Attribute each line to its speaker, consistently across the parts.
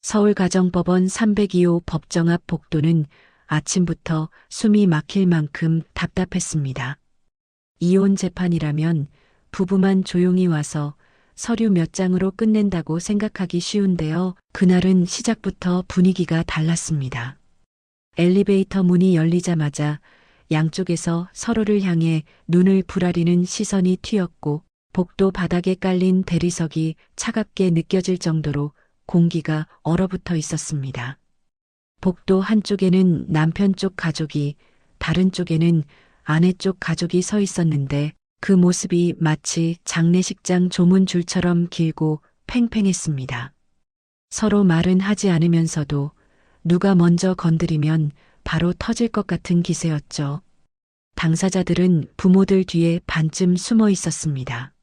Speaker 1: 서울가정법원 302호 법정 앞 복도는 아침부터 숨이 막힐 만큼 답답했습니다. 이혼 재판이라면 부부만 조용히 와서 서류 몇 장으로 끝낸다고 생각하기 쉬운데요. 그날은 시작부터 분위기가 달랐습니다. 엘리베이터 문이 열리자마자 양쪽에서 서로를 향해 눈을 부라리는 시선이 튀었고 복도 바닥에 깔린 대리석이 차갑게 느껴질 정도로 공기가 얼어붙어 있었습니다. 복도 한쪽에는 남편 쪽 가족이, 다른 쪽에는 아내 쪽 가족이 서 있었는데 그 모습이 마치 장례식장 조문줄처럼 길고 팽팽했습니다. 서로 말은 하지 않으면서도 누가 먼저 건드리면 바로 터질 것 같은 기세였죠. 당사자들은 부모들 뒤에 반쯤 숨어 있었습니다.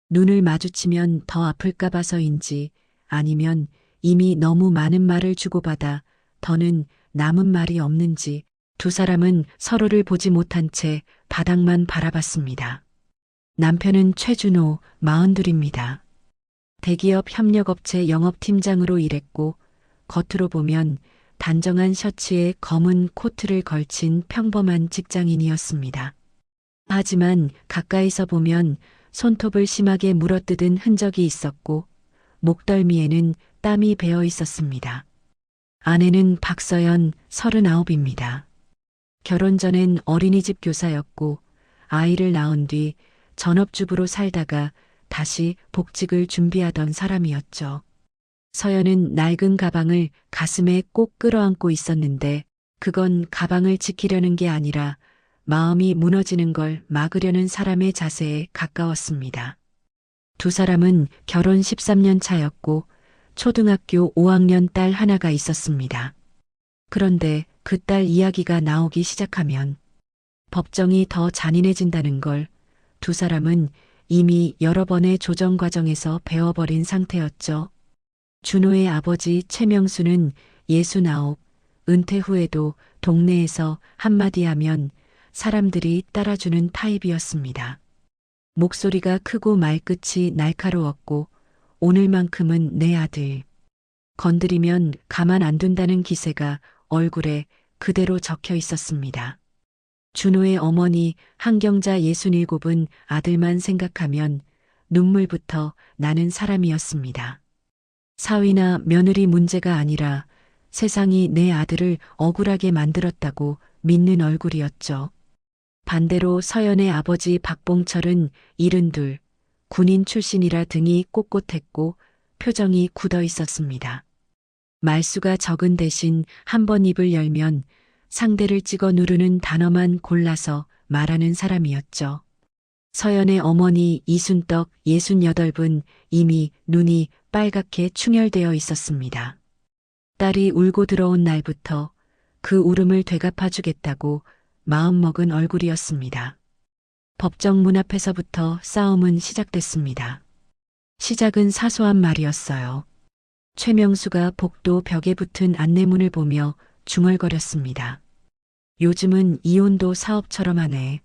Speaker 1: 눈을 마주치면 더 아플까 봐서인지 아니면 이미 너무 많은 말을 주고받아 더는 남은 말이 없는지 두 사람은 서로를 보지 못한 채 바닥만 바라봤습니다. 남편은 최준호, 42입니다. 대기업 협력업체 영업팀장으로 일했고 겉으로 보면 단정한 셔츠에 검은 코트를 걸친 평범한 직장인이었습니다. 하지만 가까이서 보면 손톱을 심하게 물어뜯은 흔적이 있었고 목덜미에는 땀이 배어 있었습니다. 아내는 박서연, 39입니다. 결혼 전엔 어린이집 교사였고 아이를 낳은 뒤 전업주부로 살다가 다시 복직을 준비하던 사람이었죠. 서연은 낡은 가방을 가슴에 꼭 끌어안고 있었는데 그건 가방을 지키려는 게 아니라 마음이 무너지는 걸 막으려는 사람의 자세에 가까웠습니다. 두 사람은 결혼 13년 차였고 초등학교 5학년 딸 하나가 있었습니다. 그런데 그 딸 이야기가 나오기 시작하면 법정이 더 잔인해진다는 걸 두 사람은 이미 여러 번의 조정 과정에서 배워버린 상태였죠. 준호의 아버지 최명수는 69, 은퇴 후에도 동네에서 한마디 하면 사람들이 따라주는 타입이었습니다. 목소리가 크고 말끝이 날카로웠고 오늘만큼은 내 아들. 건드리면 가만 안 둔다는 기세가 얼굴에 그대로 적혀 있었습니다. 준호의 어머니 한경자 67은 아들만 생각하면 눈물부터 나는 사람이었습니다. 사위나 며느리 문제가 아니라 세상이 내 아들을 억울하게 만들었다고 믿는 얼굴이었죠. 반대로 서연의 아버지 박봉철은 72, 군인 출신이라 등이 꼿꼿했고 표정이 굳어 있었습니다. 말수가 적은 대신 한 번 입을 열면 상대를 찍어 누르는 단어만 골라서 말하는 사람이었죠. 서연의 어머니 이순떡 68은 이미 눈이 빨갛게 충혈되어 있었습니다. 딸이 울고 들어온 날부터 그 울음을 되갚아주겠다고 마음먹은 얼굴이었습니다. 법정 문 앞에서부터 싸움은 시작됐습니다. 시작은 사소한 말이었어요. 최명수가 복도 벽에 붙은 안내문을 보며 중얼거렸습니다. 요즘은 이혼도 사업처럼 하네.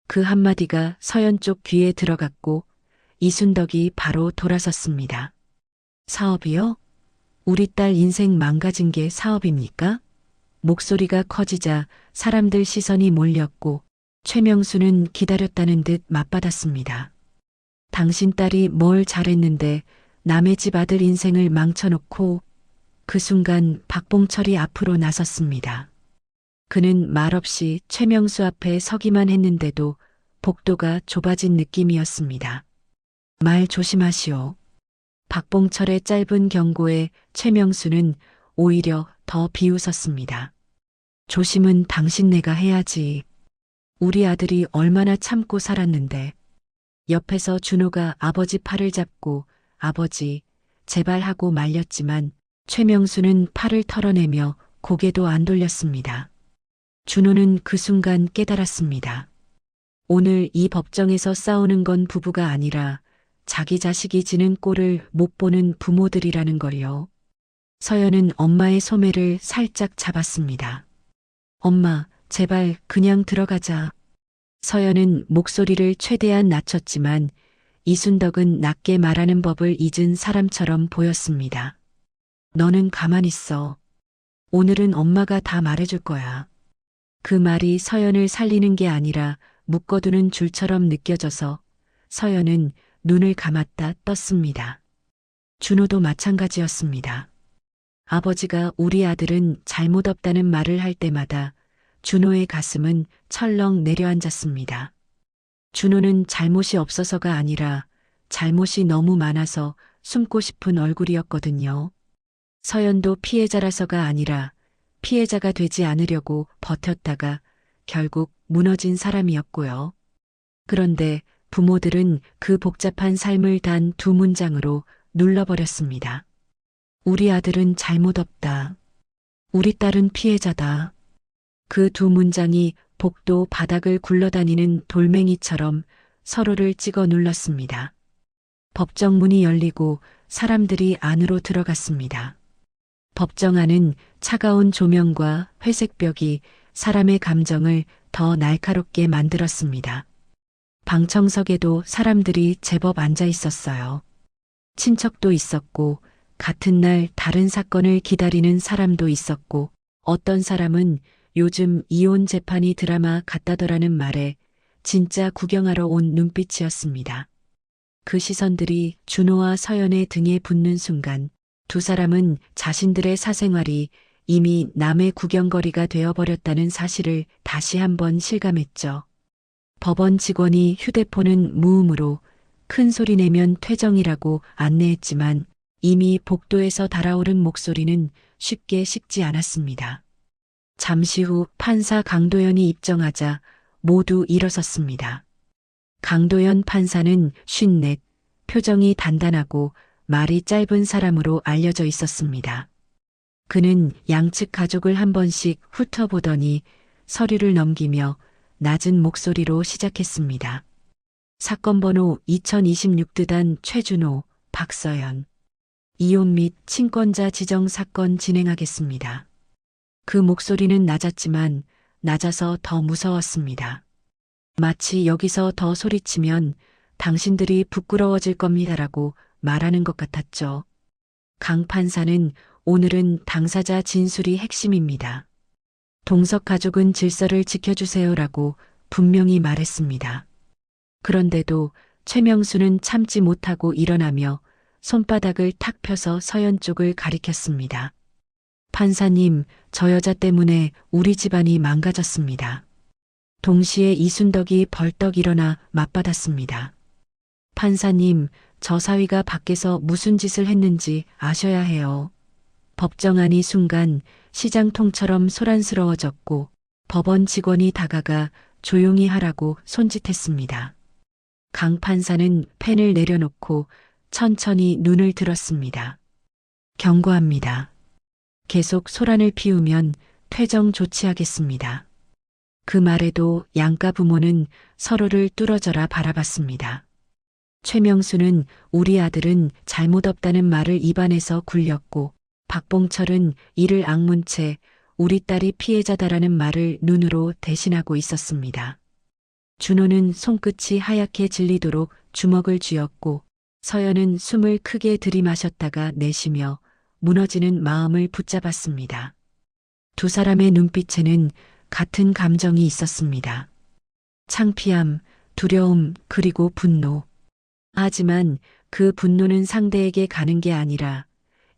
Speaker 1: 그 한마디가 서연 쪽 귀에 들어갔고 이순덕이 바로 돌아섰습니다. 사업이요? 우리 딸 인생 망가진 게 사업입니까? 목소리가 커지자 사람들 시선이 몰렸고 최명수는 기다렸다는 듯 맞받았습니다. 당신 딸이 뭘 잘했는데 남의 집 아들 인생을 망쳐놓고. 그 순간 박봉철이 앞으로 나섰습니다. 그는 말없이 최명수 앞에 서기만 했는데도 복도가 좁아진 느낌이었습니다. 말 조심하시오. 박봉철의 짧은 경고에 최명수는 오히려 더 비웃었습니다. 조심은 당신네가 해야지. 우리 아들이 얼마나 참고 살았는데. 옆에서 준호가 아버지 팔을 잡고 아버지 제발 하고 말렸지만 최명수는 팔을 털어내며 고개도 안 돌렸습니다. 준호는 그 순간 깨달았습니다. 오늘 이 법정에서 싸우는 건 부부가 아니라 자기 자식이 지는 꼴을 못 보는 부모들이라는 걸요. 서연은 엄마의 소매를 살짝 잡았습니다. 엄마, 제발 그냥 들어가자. 서연은 목소리를 최대한 낮췄지만 이순덕은 낮게 말하는 법을 잊은 사람처럼 보였습니다. 너는 가만히 있어. 오늘은 엄마가 다 말해줄 거야. 그 말이 서연을 살리는 게 아니라 묶어두는 줄처럼 느껴져서 서연은 눈을 감았다 떴습니다. 준호도 마찬가지였습니다. 아버지가 우리 아들은 잘못 없다는 말을 할 때마다 준호의 가슴은 철렁 내려앉았습니다. 준호는 잘못이 없어서가 아니라 잘못이 너무 많아서 숨고 싶은 얼굴이었거든요. 서연도 피해자라서가 아니라 피해자가 되지 않으려고 버텼다가 결국 무너진 사람이었고요. 그런데 부모들은 그 복잡한 삶을 단 두 문장으로 눌러버렸습니다. 우리 아들은 잘못 없다. 우리 딸은 피해자다. 그 두 문장이 복도 바닥을 굴러다니는 돌멩이처럼 서로를 찍어 눌렀습니다. 법정 문이 열리고 사람들이 안으로 들어갔습니다. 법정 안은 차가운 조명과 회색 벽이 사람의 감정을 더 날카롭게 만들었습니다. 방청석에도 사람들이 제법 앉아 있었어요. 친척도 있었고, 같은 날 다른 사건을 기다리는 사람도 있었고, 어떤 사람은 요즘 이혼 재판이 드라마 같다더라는 말에 진짜 구경하러 온 눈빛이었습니다. 그 시선들이 준호와 서연의 등에 붙는 순간 두 사람은 자신들의 사생활이 이미 남의 구경거리가 되어버렸다는 사실을 다시 한번 실감했죠. 법원 직원이 휴대폰은 무음으로 큰 소리 내면 퇴정이라고 안내했지만 이미 복도에서 달아오른 목소리는 쉽게 식지 않았습니다. 잠시 후 판사 강도연이 입정하자 모두 일어섰습니다. 강도연 판사는 54, 표정이 단단하고 말이 짧은 사람으로 알려져 있었습니다. 그는 양측 가족을 한 번씩 훑어보더니 서류를 넘기며 낮은 목소리로 시작했습니다. 사건 번호 2026드단 최준호, 박서연. 이혼 및 친권자 지정 사건 진행하겠습니다. 그 목소리는 낮았지만 낮아서 더 무서웠습니다. 마치 여기서 더 소리치면 당신들이 부끄러워질 겁니다라고 말하는 것 같았죠. 강 판사는 오늘은 당사자 진술이 핵심입니다. 동석 가족은 질서를 지켜주세요라고 분명히 말했습니다. 그런데도 최명수는 참지 못하고 일어나며 손바닥을 탁 펴서 서연 쪽을 가리켰습니다. 판사님, 저 여자 때문에 우리 집안이 망가졌습니다. 동시에 이순덕이 벌떡 일어나 맞받았습니다. 판사님, 저 사위가 밖에서 무슨 짓을 했는지 아셔야 해요. 법정 안이 순간 시장통처럼 소란스러워졌고 법원 직원이 다가가 조용히 하라고 손짓했습니다. 강 판사는 펜을 내려놓고 천천히 눈을 들었습니다. 경고합니다. 계속 소란을 피우면 퇴정 조치하겠습니다. 그 말에도 양가 부모는 서로를 뚫어져라 바라봤습니다. 최명수는 우리 아들은 잘못 없다는 말을 입안에서 굴렸고 박봉철은 이를 악문 채 우리 딸이 피해자다라는 말을 눈으로 대신하고 있었습니다. 준호는 손끝이 하얗게 질리도록 주먹을 쥐었고 서연은 숨을 크게 들이마셨다가 내쉬며 무너지는 마음을 붙잡았습니다. 두 사람의 눈빛에는 같은 감정이 있었습니다. 창피함, 두려움, 그리고 분노. 하지만 그 분노는 상대에게 가는 게 아니라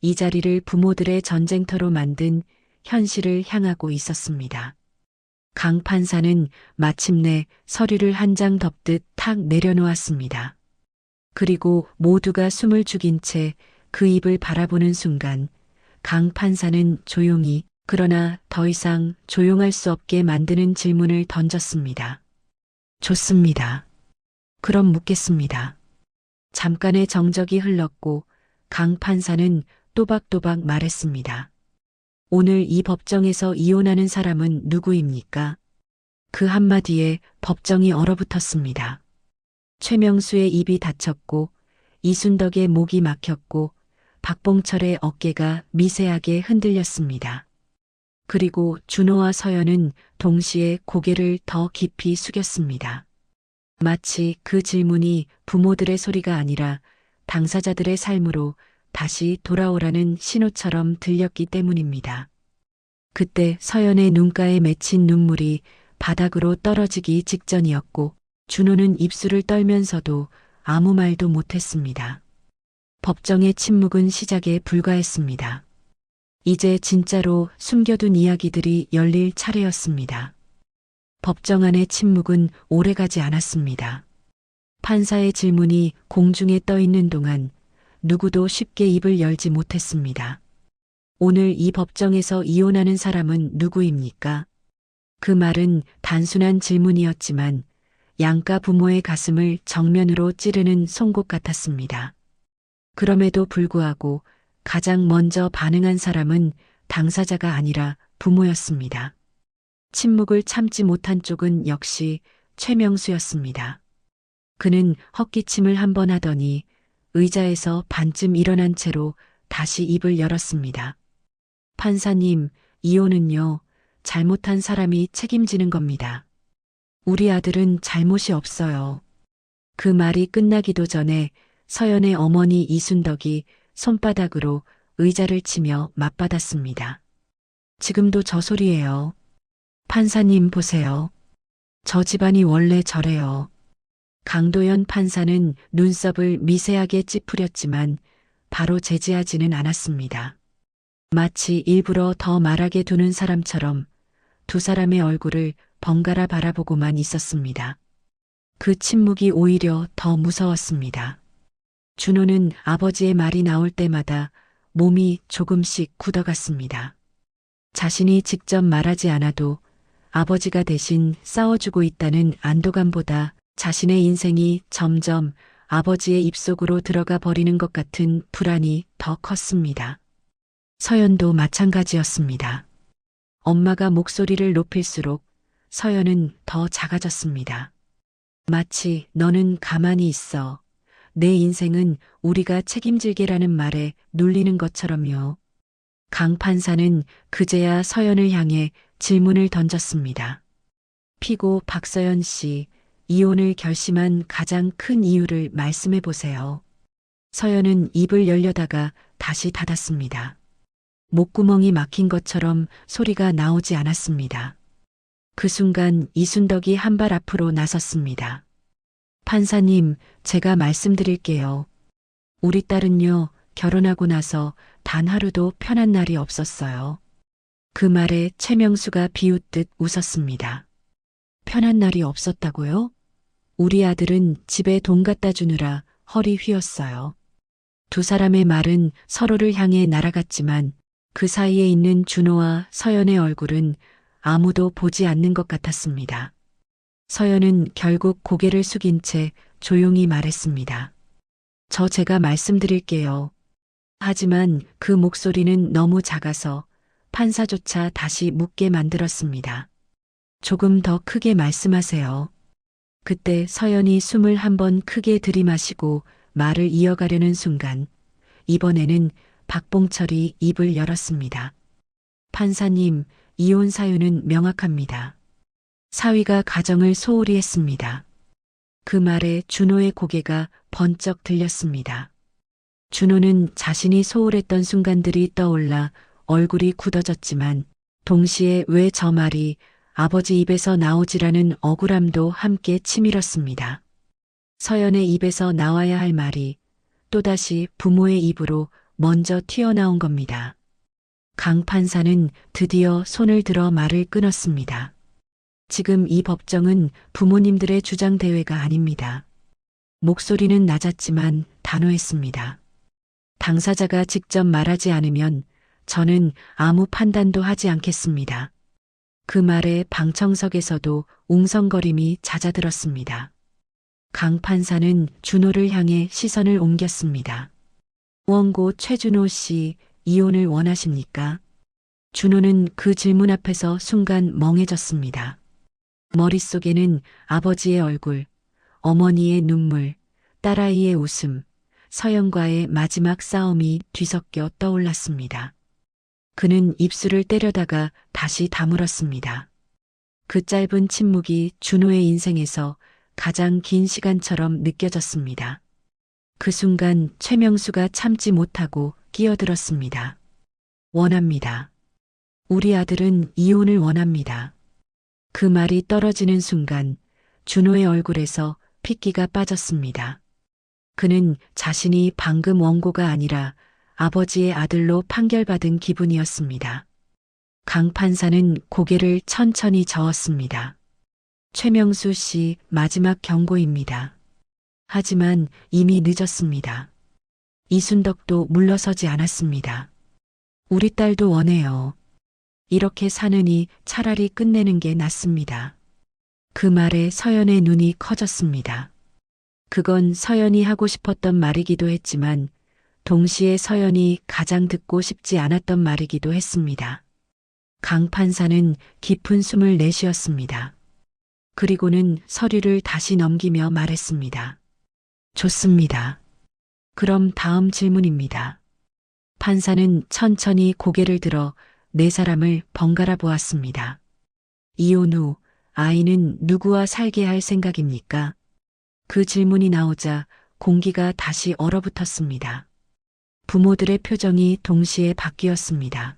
Speaker 1: 이 자리를 부모들의 전쟁터로 만든 현실을 향하고 있었습니다. 강 판사는 마침내 서류를 한 장 덮듯 탁 내려놓았습니다. 그리고 모두가 숨을 죽인 채 그 입을 바라보는 순간 강 판사는 조용히 그러나 더 이상 조용할 수 없게 만드는 질문을 던졌습니다. 좋습니다. 그럼 묻겠습니다. 잠깐의 정적이 흘렀고 강 판사는 또박또박 말했습니다. 오늘 이 법정에서 이혼하는 사람은 누구입니까? 그 한마디에 법정이 얼어붙었습니다. 최명수의 입이 닫혔고 이순덕의 목이 막혔고 박봉철의 어깨가 미세하게 흔들렸습니다. 그리고 준호와 서연은 동시에 고개를 더 깊이 숙였습니다. 마치 그 질문이 부모들의 소리가 아니라 당사자들의 삶으로 다시 돌아오라는 신호처럼 들렸기 때문입니다. 그때 서연의 눈가에 맺힌 눈물이 바닥으로 떨어지기 직전이었고 준호는 입술을 떨면서도 아무 말도 못했습니다. 법정의 침묵은 시작에 불과했습니다. 이제 진짜로 숨겨둔 이야기들이 열릴 차례였습니다. 법정 안의 침묵은 오래가지 않았습니다. 판사의 질문이 공중에 떠 있는 동안 누구도 쉽게 입을 열지 못했습니다. 오늘 이 법정에서 이혼하는 사람은 누구입니까? 그 말은 단순한 질문이었지만 양가 부모의 가슴을 정면으로 찌르는 송곳 같았습니다. 그럼에도 불구하고 가장 먼저 반응한 사람은 당사자가 아니라 부모였습니다. 침묵을 참지 못한 쪽은 역시 최명수였습니다. 그는 헛기침을 한 번 하더니 의자에서 반쯤 일어난 채로 다시 입을 열었습니다. 판사님, 이혼은요, 잘못한 사람이 책임지는 겁니다. 우리 아들은 잘못이 없어요. 그 말이 끝나기도 전에 서연의 어머니 이순덕이 손바닥으로 의자를 치며 맞받았습니다. 지금도 저 소리예요. 판사님 보세요. 저 집안이 원래 저래요. 강도연 판사는 눈썹을 미세하게 찌푸렸지만 바로 제지하지는 않았습니다. 마치 일부러 더 말하게 두는 사람처럼 두 사람의 얼굴을 번갈아 바라보고만 있었습니다. 그 침묵이 오히려 더 무서웠습니다. 준호는 아버지의 말이 나올 때마다 몸이 조금씩 굳어갔습니다. 자신이 직접 말하지 않아도 아버지가 대신 싸워주고 있다는 안도감보다 자신의 인생이 점점 아버지의 입속으로 들어가 버리는 것 같은 불안이 더 컸습니다. 서연도 마찬가지였습니다. 엄마가 목소리를 높일수록 서연은 더 작아졌습니다. 마치 너는 가만히 있어. 내 인생은 우리가 책임질게라는 말에 눌리는 것처럼요. 강 판사는 그제야 서연을 향해 질문을 던졌습니다. 피고 박서연 씨, 이혼을 결심한 가장 큰 이유를 말씀해 보세요. 서연은 입을 열려다가 다시 닫았습니다. 목구멍이 막힌 것처럼 소리가 나오지 않았습니다. 그 순간 이순덕이 한 발 앞으로 나섰습니다. 판사님, 제가 말씀드릴게요. 우리 딸은요, 결혼하고 나서 단 하루도 편한 날이 없었어요. 그 말에 최명수가 비웃듯 웃었습니다. 편한 날이 없었다고요? 우리 아들은 집에 돈 갖다 주느라 허리 휘었어요. 두 사람의 말은 서로를 향해 날아갔지만 그 사이에 있는 준호와 서연의 얼굴은 아무도 보지 않는 것 같았습니다. 서연은 결국 고개를 숙인 채 조용히 말했습니다. 제가 말씀드릴게요. 하지만 그 목소리는 너무 작아서 판사조차 다시 묻게 만들었습니다. 조금 더 크게 말씀하세요. 그때 서연이 숨을 한 번 크게 들이마시고 말을 이어가려는 순간 이번에는 박봉철이 입을 열었습니다. 판사님, 이혼 사유는 명확합니다. 사위가 가정을 소홀히 했습니다. 그 말에 준호의 고개가 번쩍 들렸습니다. 준호는 자신이 소홀했던 순간들이 떠올라 얼굴이 굳어졌지만 동시에 왜 저 말이 아버지 입에서 나오지라는 억울함도 함께 치밀었습니다. 서연의 입에서 나와야 할 말이 또다시 부모의 입으로 먼저 튀어나온 겁니다. 강 판사는 드디어 손을 들어 말을 끊었습니다. 지금 이 법정은 부모님들의 주장 대회가 아닙니다. 목소리는 낮았지만 단호했습니다. 당사자가 직접 말하지 않으면 저는 아무 판단도 하지 않겠습니다. 그 말에 방청석에서도 웅성거림이 잦아들었습니다. 강 판사는 준호를 향해 시선을 옮겼습니다. 원고 최준호 씨, 이혼을 원하십니까? 준호는 그 질문 앞에서 순간 멍해졌습니다. 머릿속에는 아버지의 얼굴, 어머니의 눈물, 딸아이의 웃음, 서연과의 마지막 싸움이 뒤섞여 떠올랐습니다. 그는 입술을 때려다가 다시 다물었습니다. 그 짧은 침묵이 준호의 인생에서 가장 긴 시간처럼 느껴졌습니다. 그 순간 최명수가 참지 못하고 끼어들었습니다. 원합니다. 우리 아들은 이혼을 원합니다. 그 말이 떨어지는 순간 준호의 얼굴에서 핏기가 빠졌습니다. 그는 자신이 방금 원고가 아니라 아버지의 아들로 판결받은 기분이었습니다. 강 판사는 고개를 천천히 저었습니다. 최명수 씨 마지막 경고입니다. 하지만 이미 늦었습니다. 이순덕도 물러서지 않았습니다. 우리 딸도 원해요. 이렇게 사느니 차라리 끝내는 게 낫습니다. 그 말에 서연의 눈이 커졌습니다. 그건 서연이 하고 싶었던 말이기도 했지만 동시에 서연이 가장 듣고 싶지 않았던 말이기도 했습니다. 강 판사는 깊은 숨을 내쉬었습니다. 그리고는 서류를 다시 넘기며 말했습니다. 좋습니다. 그럼 다음 질문입니다. 판사는 천천히 고개를 들어 네 사람을 번갈아 보았습니다. 이혼 후 아이는 누구와 살게 할 생각입니까? 그 질문이 나오자 공기가 다시 얼어붙었습니다. 부모들의 표정이 동시에 바뀌었습니다.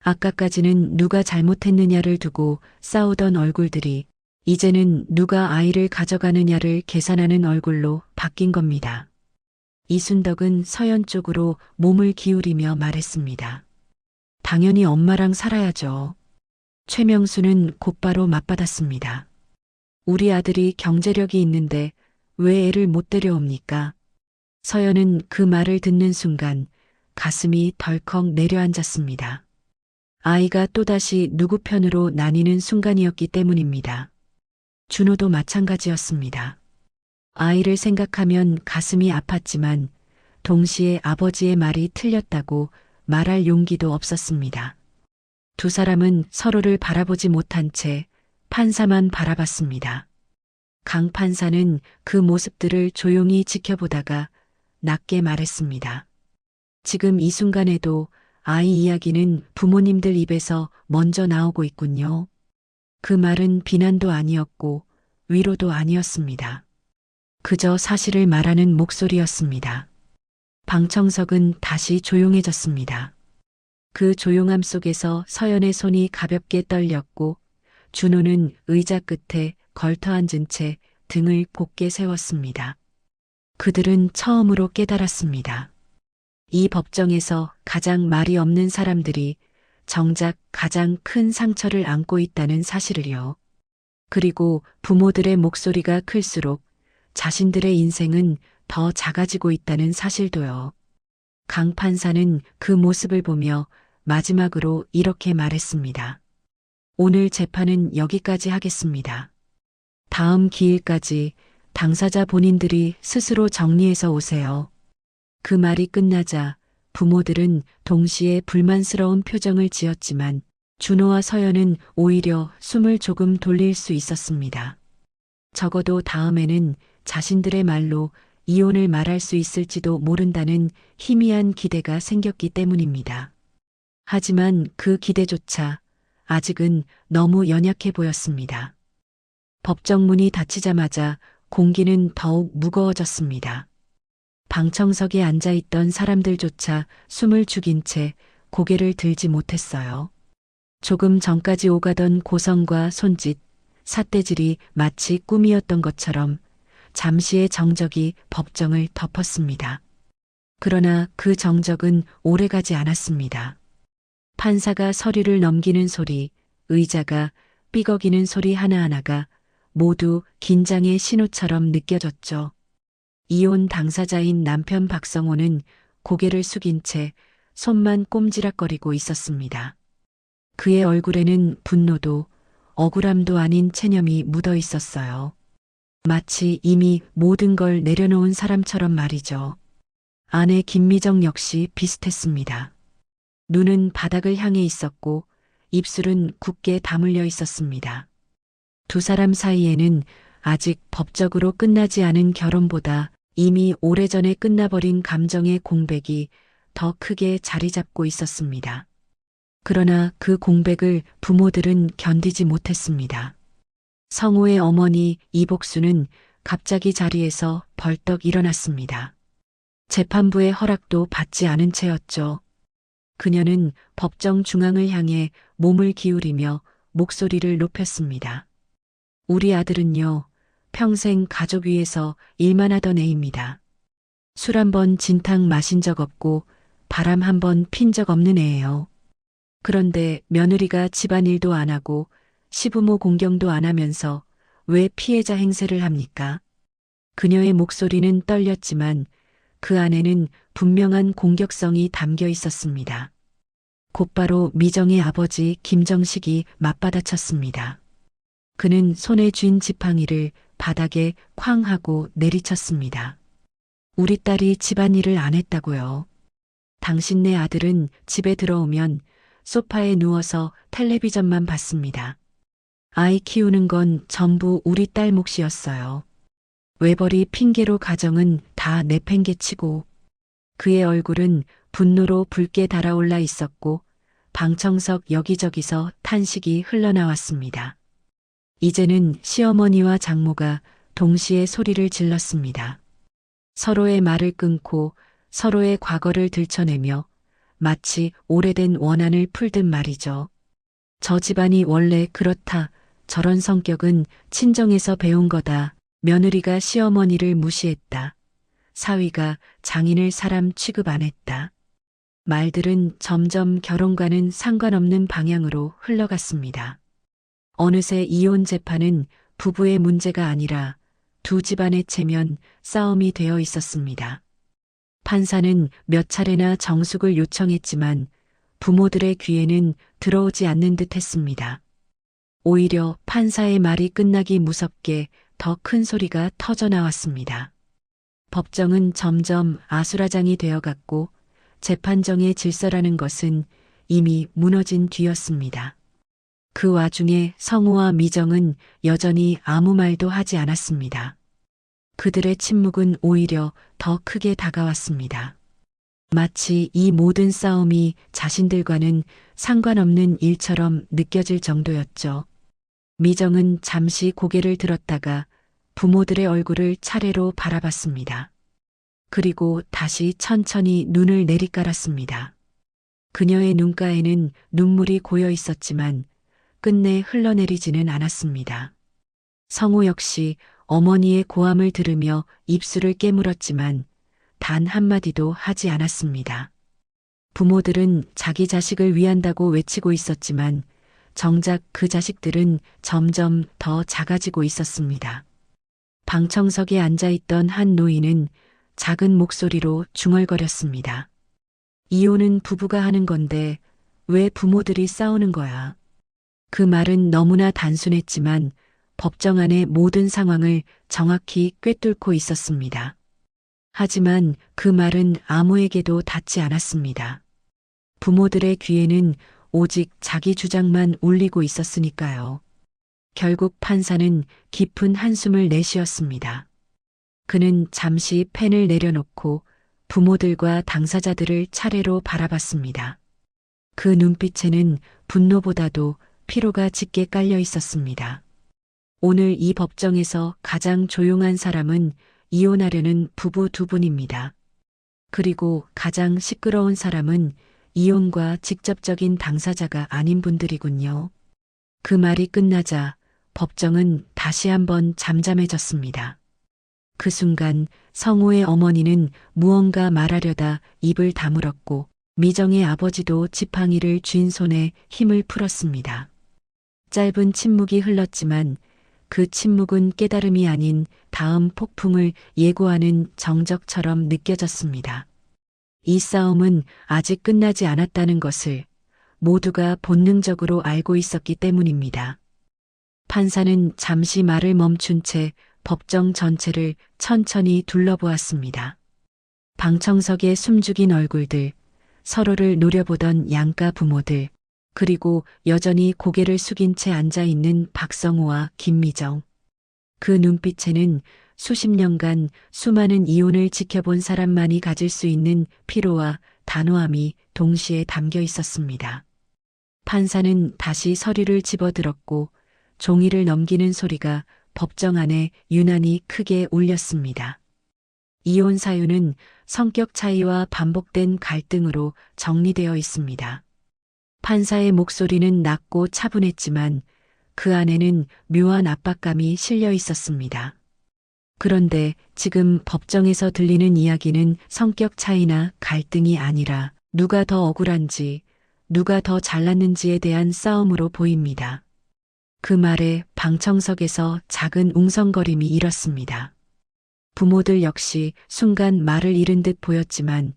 Speaker 1: 아까까지는 누가 잘못했느냐를 두고 싸우던 얼굴들이 이제는 누가 아이를 가져가느냐를 계산하는 얼굴로 바뀐 겁니다. 이순덕은 서연 쪽으로 몸을 기울이며 말했습니다. 당연히 엄마랑 살아야죠. 최명수는 곧바로 맞받았습니다. 우리 아들이 경제력이 있는데 왜 애를 못 데려옵니까? 서연은 그 말을 듣는 순간 가슴이 덜컥 내려앉았습니다. 아이가 또다시 누구 편으로 나뉘는 순간이었기 때문입니다. 준호도 마찬가지였습니다. 아이를 생각하면 가슴이 아팠지만 동시에 아버지의 말이 틀렸다고 말할 용기도 없었습니다. 두 사람은 서로를 바라보지 못한 채 판사만 바라봤습니다. 강 판사는 그 모습들을 조용히 지켜보다가 낮게 말했습니다. 지금 이 순간에도 아이 이야기는 부모님들 입에서 먼저 나오고 있군요. 그 말은 비난도 아니었고 위로도 아니었습니다. 그저 사실을 말하는 목소리였습니다. 방청석은 다시 조용해졌습니다. 그 조용함 속에서 서연의 손이 가볍게 떨렸고 준호는 의자 끝에 걸터 앉은 채 등을 곧게 세웠습니다. 그들은 처음으로 깨달았습니다. 이 법정에서 가장 말이 없는 사람들이 정작 가장 큰 상처를 안고 있다는 사실을요. 그리고 부모들의 목소리가 클수록 자신들의 인생은 더 작아지고 있다는 사실도요. 강 판사는 그 모습을 보며 마지막으로 이렇게 말했습니다. 오늘 재판은 여기까지 하겠습니다. 다음 기일까지 당사자 본인들이 스스로 정리해서 오세요. 그 말이 끝나자 부모들은 동시에 불만스러운 표정을 지었지만 준호와 서연은 오히려 숨을 조금 돌릴 수 있었습니다. 적어도 다음에는 자신들의 말로 이혼을 말할 수 있을지도 모른다는 희미한 기대가 생겼기 때문입니다. 하지만 그 기대조차 아직은 너무 연약해 보였습니다. 법정 문이 닫히자마자 공기는 더욱 무거워졌습니다. 방청석에 앉아있던 사람들조차 숨을 죽인 채 고개를 들지 못했어요. 조금 전까지 오가던 고성과 손짓, 삿대질이 마치 꿈이었던 것처럼 잠시의 정적이 법정을 덮었습니다. 그러나 그 정적은 오래가지 않았습니다. 판사가 서류를 넘기는 소리, 의자가 삐걱이는 소리 하나하나가 모두 긴장의 신호처럼 느껴졌죠. 이혼 당사자인 남편 박성호는 고개를 숙인 채 손만 꼼지락거리고 있었습니다. 그의 얼굴에는 분노도 억울함도 아닌 체념이 묻어 있었어요. 마치 이미 모든 걸 내려놓은 사람처럼 말이죠. 아내 김미정 역시 비슷했습니다. 눈은 바닥을 향해 있었고 입술은 굳게 다물려 있었습니다. 두 사람 사이에는 아직 법적으로 끝나지 않은 결혼보다 이미 오래전에 끝나버린 감정의 공백이 더 크게 자리 잡고 있었습니다. 그러나 그 공백을 부모들은 견디지 못했습니다. 성호의 어머니 이복수는 갑자기 자리에서 벌떡 일어났습니다. 재판부의 허락도 받지 않은 채였죠. 그녀는 법정 중앙을 향해 몸을 기울이며 목소리를 높였습니다. 우리 아들은요, 평생 가족 위해서 일만 하던 애입니다. 술 한 번 진탕 마신 적 없고 바람 한 번 핀 적 없는 애예요. 그런데 며느리가 집안일도 안 하고 시부모 공경도 안 하면서 왜 피해자 행세를 합니까? 그녀의 목소리는 떨렸지만 그 안에는 분명한 공격성이 담겨 있었습니다. 곧바로 미정의 아버지 김정식이 맞받아쳤습니다. 그는 손에 쥔 지팡이를 바닥에 쾅 하고 내리쳤습니다. 우리 딸이 집안일을 안 했다고요. 당신네 아들은 집에 들어오면 소파에 누워서 텔레비전만 봤습니다. 아이 키우는 건 전부 우리 딸 몫이었어요. 외벌이 핑계로 가정은 다 내팽개치고 그의 얼굴은 분노로 붉게 달아올라 있었고 방청석 여기저기서 탄식이 흘러나왔습니다. 이제는 시어머니와 장모가 동시에 소리를 질렀습니다. 서로의 말을 끊고 서로의 과거를 들춰내며 마치 오래된 원한을 풀듯 말이죠. 저 집안이 원래 그렇다. 저런 성격은 친정에서 배운 거다. 며느리가 시어머니를 무시했다. 사위가 장인을 사람 취급 안 했다. 말들은 점점 결혼과는 상관없는 방향으로 흘러갔습니다. 어느새 이혼 재판은 부부의 문제가 아니라 두 집안의 체면 싸움이 되어 있었습니다. 판사는 몇 차례나 정숙을 요청했지만 부모들의 귀에는 들어오지 않는 듯 했습니다. 오히려 판사의 말이 끝나기 무섭게 더 큰 소리가 터져 나왔습니다. 법정은 점점 아수라장이 되어갔고 재판정의 질서라는 것은 이미 무너진 뒤였습니다. 그 와중에 성우와 미정은 여전히 아무 말도 하지 않았습니다. 그들의 침묵은 오히려 더 크게 다가왔습니다. 마치 이 모든 싸움이 자신들과는 상관없는 일처럼 느껴질 정도였죠. 미정은 잠시 고개를 들었다가 부모들의 얼굴을 차례로 바라봤습니다. 그리고 다시 천천히 눈을 내리깔았습니다. 그녀의 눈가에는 눈물이 고여 있었지만 끝내 흘러내리지는 않았습니다. 성우 역시 어머니의 고함을 들으며 입술을 깨물었지만 단 한마디도 하지 않았습니다. 부모들은 자기 자식을 위한다고 외치고 있었지만 정작 그 자식들은 점점 더 작아지고 있었습니다. 방청석에 앉아있던 한 노인은 작은 목소리로 중얼거렸습니다. 이혼은 부부가 하는 건데 왜 부모들이 싸우는 거야? 그 말은 너무나 단순했지만 법정 안의 모든 상황을 정확히 꿰뚫고 있었습니다. 하지만 그 말은 아무에게도 닿지 않았습니다. 부모들의 귀에는 오직 자기 주장만 울리고 있었으니까요. 결국 판사는 깊은 한숨을 내쉬었습니다. 그는 잠시 펜을 내려놓고 부모들과 당사자들을 차례로 바라봤습니다. 그 눈빛에는 분노보다도 피로가 짙게 깔려 있었습니다. 오늘 이 법정에서 가장 조용한 사람은 이혼하려는 부부 두 분입니다. 그리고 가장 시끄러운 사람은 이혼과 직접적인 당사자가 아닌 분들이군요. 그 말이 끝나자 법정은 다시 한번 잠잠해졌습니다. 그 순간 성우의 어머니는 무언가 말하려다 입을 다물었고 미정의 아버지도 지팡이를 쥔 손에 힘을 풀었습니다. 짧은 침묵이 흘렀지만 그 침묵은 깨달음이 아닌 다음 폭풍을 예고하는 정적처럼 느껴졌습니다. 이 싸움은 아직 끝나지 않았다는 것을 모두가 본능적으로 알고 있었기 때문입니다. 판사는 잠시 말을 멈춘 채 법정 전체를 천천히 둘러보았습니다. 방청석의 숨죽인 얼굴들, 서로를 노려보던 양가 부모들, 그리고 여전히 고개를 숙인 채 앉아있는 박성호와 김미정. 그 눈빛에는 수십 년간 수많은 이혼을 지켜본 사람만이 가질 수 있는 피로와 단호함이 동시에 담겨 있었습니다. 판사는 다시 서류를 집어들었고 종이를 넘기는 소리가 법정 안에 유난히 크게 울렸습니다. 이혼 사유는 성격 차이와 반복된 갈등으로 정리되어 있습니다. 판사의 목소리는 낮고 차분했지만 그 안에는 묘한 압박감이 실려 있었습니다. 그런데 지금 법정에서 들리는 이야기는 성격 차이나 갈등이 아니라 누가 더 억울한지, 누가 더 잘났는지에 대한 싸움으로 보입니다. 그 말에 방청석에서 작은 웅성거림이 일었습니다. 부모들 역시 순간 말을 잃은 듯 보였지만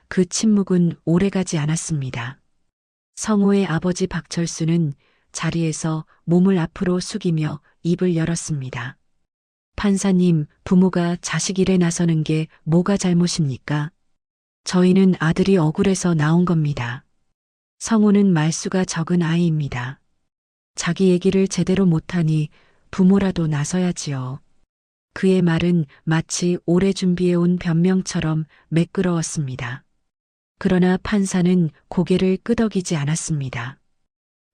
Speaker 1: 그 침묵은 오래가지 않았습니다. 성호의 아버지 박철수는 자리에서 몸을 앞으로 숙이며 입을 열었습니다. 판사님, 부모가 자식 일에 나서는 게 뭐가 잘못입니까? 저희는 아들이 억울해서 나온 겁니다. 성호는 말수가 적은 아이입니다. 자기 얘기를 제대로 못하니 부모라도 나서야지요. 그의 말은 마치 오래 준비해온 변명처럼 매끄러웠습니다. 그러나 판사는 고개를 끄덕이지 않았습니다.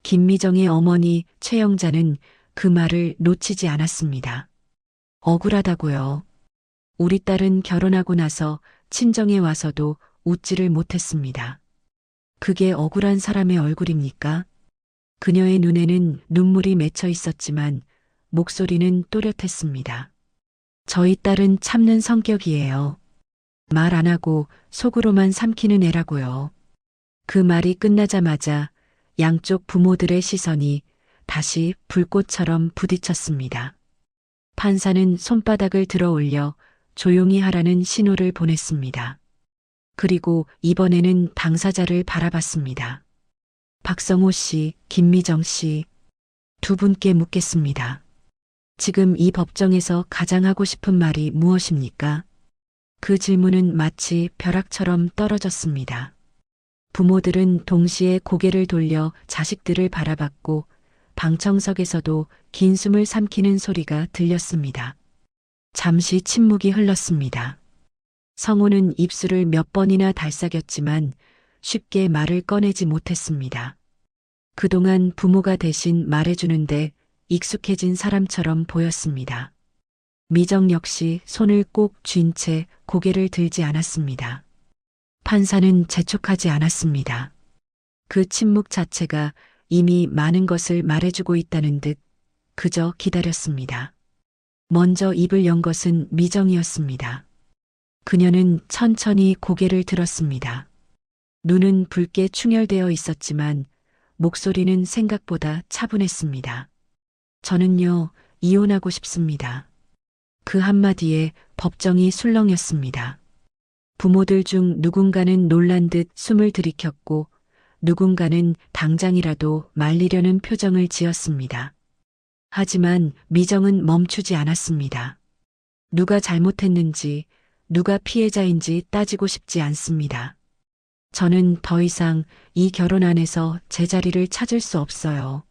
Speaker 1: 김미정의 어머니 최영자는 그 말을 놓치지 않았습니다. 억울하다고요. 우리 딸은 결혼하고 나서 친정에 와서도 웃지를 못했습니다. 그게 억울한 사람의 얼굴입니까? 그녀의 눈에는 눈물이 맺혀 있었지만 목소리는 또렷했습니다. 저희 딸은 참는 성격이에요. 말 안 하고 속으로만 삼키는 애라고요. 그 말이 끝나자마자 양쪽 부모들의 시선이 다시 불꽃처럼 부딪혔습니다. 판사는 손바닥을 들어 올려 조용히 하라는 신호를 보냈습니다. 그리고 이번에는 당사자를 바라봤습니다. 박성호 씨, 김미정 씨, 두 분께 묻겠습니다. 지금 이 법정에서 가장 하고 싶은 말이 무엇입니까? 그 질문은 마치 벼락처럼 떨어졌습니다. 부모들은 동시에 고개를 돌려 자식들을 바라봤고 방청석에서도 긴 숨을 삼키는 소리가 들렸습니다. 잠시 침묵이 흘렀습니다. 성호는 입술을 몇 번이나 달싹였지만 쉽게 말을 꺼내지 못했습니다. 그동안 부모가 대신 말해주는데 익숙해진 사람처럼 보였습니다. 미정 역시 손을 꼭 쥔 채 고개를 들지 않았습니다. 판사는 재촉하지 않았습니다. 그 침묵 자체가 이미 많은 것을 말해주고 있다는 듯 그저 기다렸습니다. 먼저 입을 연 것은 미정이었습니다. 그녀는 천천히 고개를 들었습니다. 눈은 붉게 충혈되어 있었지만 목소리는 생각보다 차분했습니다. 저는요, 이혼하고 싶습니다. 그 한마디에 법정이 술렁였습니다. 부모들 중 누군가는 놀란 듯 숨을 들이켰고 누군가는 당장이라도 말리려는 표정을 지었습니다. 하지만 미정은 멈추지 않았습니다. 누가 잘못했는지, 누가 피해자인지 따지고 싶지 않습니다. 저는 더 이상 이 결혼 안에서 제 자리를 찾을 수 없어요.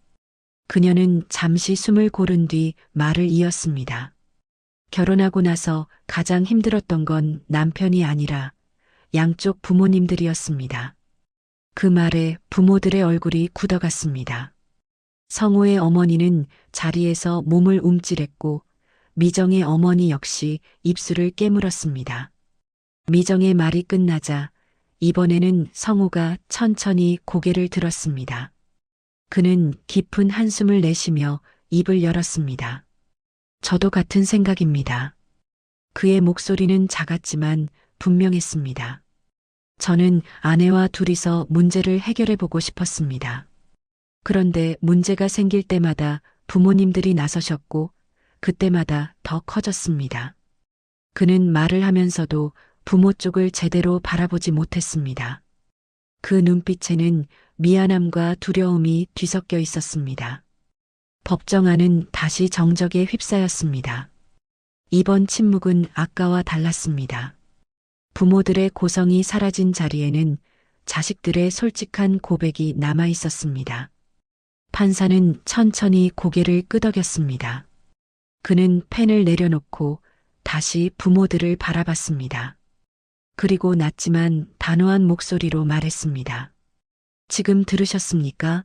Speaker 1: 그녀는 잠시 숨을 고른 뒤 말을 이었습니다. 결혼하고 나서 가장 힘들었던 건 남편이 아니라 양쪽 부모님들이었습니다. 그 말에 부모들의 얼굴이 굳어갔습니다. 성호의 어머니는 자리에서 몸을 움찔했고 미정의 어머니 역시 입술을 깨물었습니다. 미정의 말이 끝나자 이번에는 성호가 천천히 고개를 들었습니다. 그는 깊은 한숨을 내쉬며 입을 열었습니다. 저도 같은 생각입니다. 그의 목소리는 작았지만 분명했습니다. 저는 아내와 둘이서 문제를 해결해 보고 싶었습니다. 그런데 문제가 생길 때마다 부모님들이 나서셨고 그때마다 더 커졌습니다. 그는 말을 하면서도 부모 쪽을 제대로 바라보지 못했습니다. 그 눈빛에는 미안함과 두려움이 뒤섞여 있었습니다. 법정 안은 다시 정적에 휩싸였습니다. 이번 침묵은 아까와 달랐습니다. 부모들의 고성이 사라진 자리에는 자식들의 솔직한 고백이 남아 있었습니다. 판사는 천천히 고개를 끄덕였습니다. 그는 펜을 내려놓고 다시 부모들을 바라봤습니다. 그리고 낮지만 단호한 목소리로 말했습니다. 지금 들으셨습니까?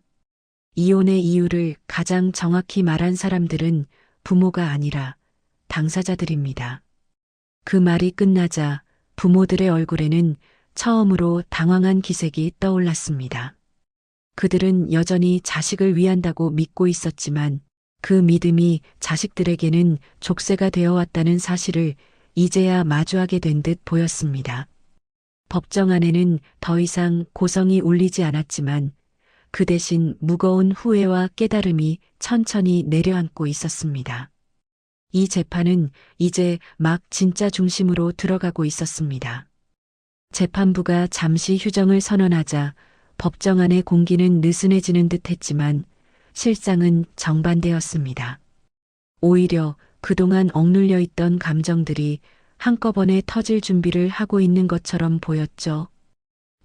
Speaker 1: 이혼의 이유를 가장 정확히 말한 사람들은 부모가 아니라 당사자들입니다. 그 말이 끝나자 부모들의 얼굴에는 처음으로 당황한 기색이 떠올랐습니다. 그들은 여전히 자식을 위한다고 믿고 있었지만 그 믿음이 자식들에게는 족쇄가 되어 왔다는 사실을 이제야 마주하게 된 듯 보였습니다. 법정 안에는 더 이상 고성이 울리지 않았지만 그 대신 무거운 후회와 깨달음이 천천히 내려앉고 있었습니다. 이 재판은 이제 막 진짜 중심으로 들어가고 있었습니다. 재판부가 잠시 휴정을 선언하자 법정 안의 공기는 느슨해지는 듯 했지만 실상은 정반대였습니다. 오히려 그동안 억눌려 있던 감정들이 한꺼번에 터질 준비를 하고 있는 것처럼 보였죠.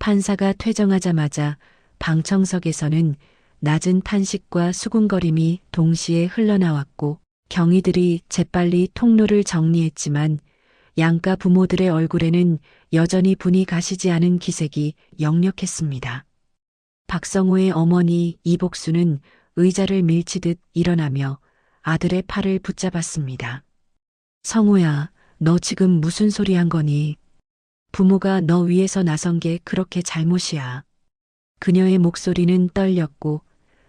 Speaker 1: 판사가 퇴정하자마자 방청석에서는 낮은 탄식과 수군거림이 동시에 흘러나왔고 경위들이 재빨리 통로를 정리했지만 양가 부모들의 얼굴에는 여전히 분이 가시지 않은 기색이 역력했습니다. 박성호의 어머니 이복수는 의자를 밀치듯 일어나며 아들의 팔을 붙잡았습니다. 성호야, 너 지금 무슨 소리 한 거니? 부모가 너 위해서 나선 게 그렇게 잘못이야. 그녀의 목소리는 떨렸고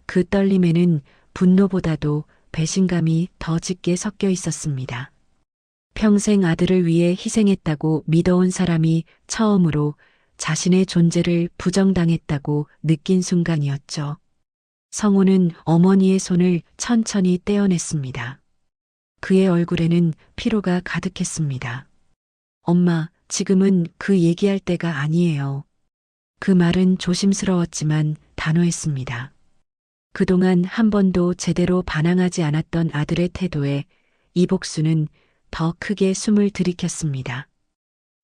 Speaker 1: 그 떨림에는 분노보다도 배신감이 더 짙게 섞여 있었습니다. 평생 아들을 위해 희생했다고 믿어온 사람이 처음으로 자신의 존재를 부정당했다고 느낀 순간이었죠. 성호는 어머니의 손을 천천히 떼어냈습니다. 그의 얼굴에는 피로가 가득했습니다. 엄마, 지금은 그 얘기할 때가 아니에요. 그 말은 조심스러웠지만 단호했습니다. 그동안 한 번도 제대로 반항하지 않았던 아들의 태도에 이복수는 더 크게 숨을 들이켰습니다.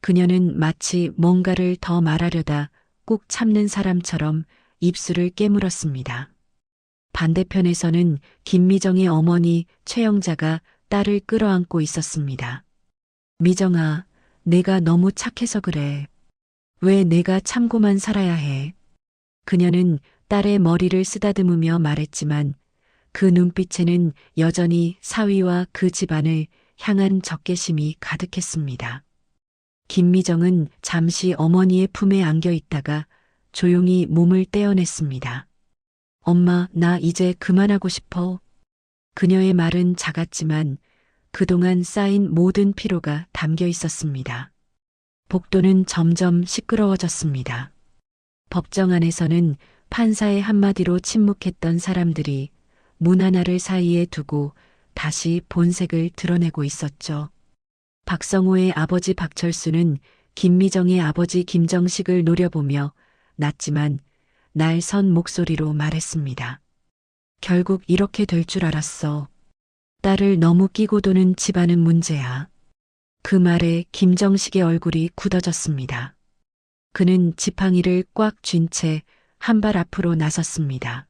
Speaker 1: 그녀는 마치 뭔가를 더 말하려다 꾹 참는 사람처럼 입술을 깨물었습니다. 반대편에서는 김미정의 어머니 최영자가 딸을 끌어안고 있었습니다. 미정아, 내가 너무 착해서 그래. 왜 내가 참고만 살아야 해? 그녀는 딸의 머리를 쓰다듬으며 말했지만 그 눈빛에는 여전히 사위와 그 집안을 향한 적개심이 가득했습니다. 김미정은 잠시 어머니의 품에 안겨 있다가 조용히 몸을 떼어냈습니다. 엄마, 나 이제 그만하고 싶어. 그녀의 말은 작았지만 그동안 쌓인 모든 피로가 담겨 있었습니다. 복도는 점점 시끄러워졌습니다. 법정 안에서는 판사의 한마디로 침묵했던 사람들이 문 하나를 사이에 두고 다시 본색을 드러내고 있었죠. 박성호의 아버지 박철수는 김미정의 아버지 김정식을 노려보며 낮지만 날선 목소리로 말했습니다. 결국 이렇게 될 줄 알았어. 딸을 너무 끼고 도는 집안은 문제야. 그 말에 김정식의 얼굴이 굳어졌습니다. 그는 지팡이를 꽉 쥔 채 한 발 앞으로 나섰습니다.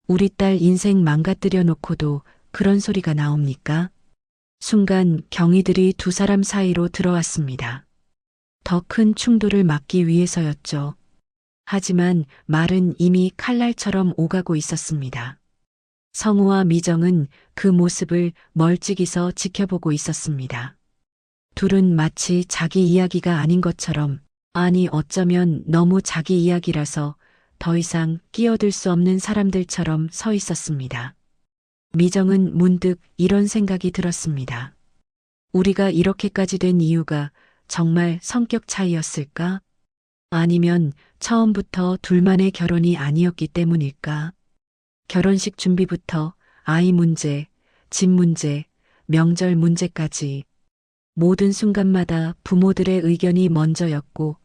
Speaker 1: 우리 딸 인생 망가뜨려 놓고도 그런 소리가 나옵니까? 순간 경위들이 두 사람 사이로 들어왔습니다. 더 큰 충돌을 막기 위해서였죠. 하지만 말은 이미 칼날처럼 오가고 있었습니다. 성우와 미정은 그 모습을 멀찍이서 지켜보고 있었습니다. 둘은 마치 자기 이야기가 아닌 것처럼, 아니 어쩌면 너무 자기 이야기라서 더 이상 끼어들 수 없는 사람들처럼 서 있었습니다. 미정은 문득 이런 생각이 들었습니다. 우리가 이렇게까지 된 이유가 정말 성격 차이였을까? 아니면 처음부터 둘만의 결혼이 아니었기 때문일까? 결혼식 준비부터 아이 문제, 집 문제, 명절 문제까지 모든 순간마다 부모들의 의견이 먼저였고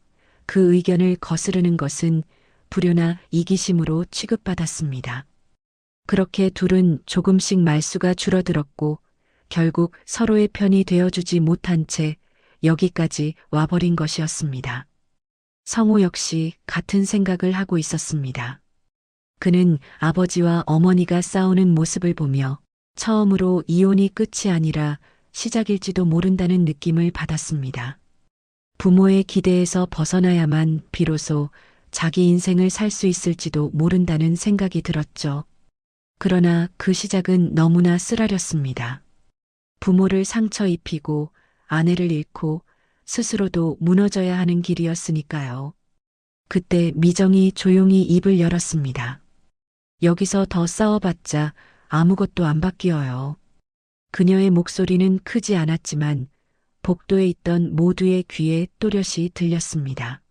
Speaker 1: 그 의견을 거스르는 것은 불효나 이기심으로 취급받았습니다. 그렇게 둘은 조금씩 말수가 줄어들었고 결국 서로의 편이 되어주지 못한 채 여기까지 와버린 것이었습니다. 성우 역시 같은 생각을 하고 있었습니다. 그는 아버지와 어머니가 싸우는 모습을 보며 처음으로 이혼이 끝이 아니라 시작일지도 모른다는 느낌을 받았습니다. 부모의 기대에서 벗어나야만 비로소 자기 인생을 살 수 있을지도 모른다는 생각이 들었죠. 그러나 그 시작은 너무나 쓰라렸습니다. 부모를 상처 입히고 아내를 잃고 스스로도 무너져야 하는 길이었으니까요. 그때 미정이 조용히 입을 열었습니다. 여기서 더 싸워봤자 아무것도 안 바뀌어요. 그녀의 목소리는 크지 않았지만 복도에 있던 모두의 귀에 또렷이 들렸습니다.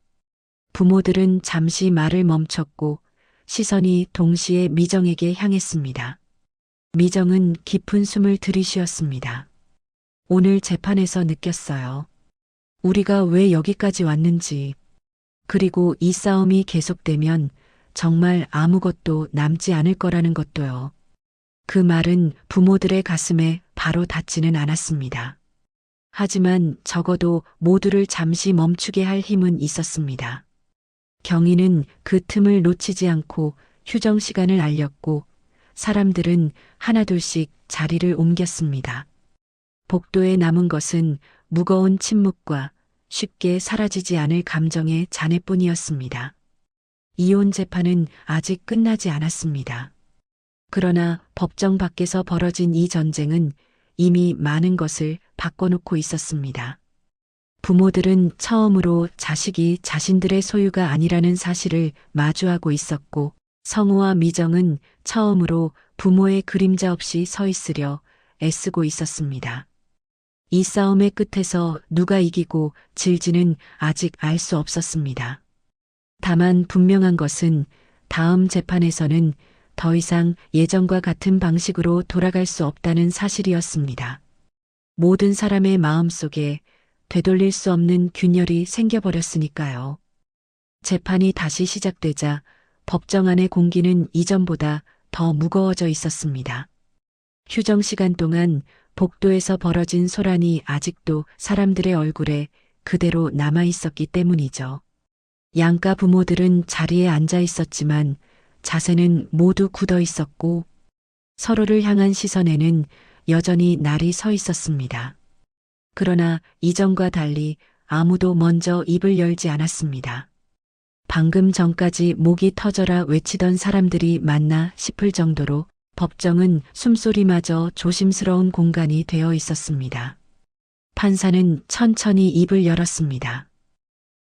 Speaker 1: 부모들은 잠시 말을 멈췄고 시선이 동시에 미정에게 향했습니다. 미정은 깊은 숨을 들이쉬었습니다. 오늘 재판에서 느꼈어요. 우리가 왜 여기까지 왔는지, 그리고 이 싸움이 계속되면 정말 아무것도 남지 않을 거라는 것도요. 그 말은 부모들의 가슴에 바로 닿지는 않았습니다. 하지만 적어도 모두를 잠시 멈추게 할 힘은 있었습니다. 경위는 그 틈을 놓치지 않고 휴정 시간을 알렸고 사람들은 하나둘씩 자리를 옮겼습니다. 복도에 남은 것은 무거운 침묵과 쉽게 사라지지 않을 감정의 잔해뿐이었습니다. 이혼 재판은 아직 끝나지 않았습니다. 그러나 법정 밖에서 벌어진 이 전쟁은 이미 많은 것을 바꿔놓고 있었습니다. 부모들은 처음으로 자식이 자신들의 소유가 아니라는 사실을 마주하고 있었고 성우와 미정은 처음으로 부모의 그림자 없이 서 있으려 애쓰고 있었습니다. 이 싸움의 끝에서 누가 이기고 질지는 아직 알 수 없었습니다. 다만 분명한 것은 다음 재판에서는 더 이상 예전과 같은 방식으로 돌아갈 수 없다는 사실이었습니다. 모든 사람의 마음속에 되돌릴 수 없는 균열이 생겨버렸으니까요. 재판이 다시 시작되자 법정 안의 공기는 이전보다 더 무거워져 있었습니다. 휴정 시간 동안 복도에서 벌어진 소란이 아직도 사람들의 얼굴에 그대로 남아 있었기 때문이죠. 양가 부모들은 자리에 앉아 있었지만 자세는 모두 굳어 있었고 서로를 향한 시선에는 여전히 날이 서 있었습니다. 그러나 이전과 달리 아무도 먼저 입을 열지 않았습니다. 방금 전까지 목이 터져라 외치던 사람들이 맞나 싶을 정도로 법정은 숨소리마저 조심스러운 공간이 되어 있었습니다. 판사는 천천히 입을 열었습니다.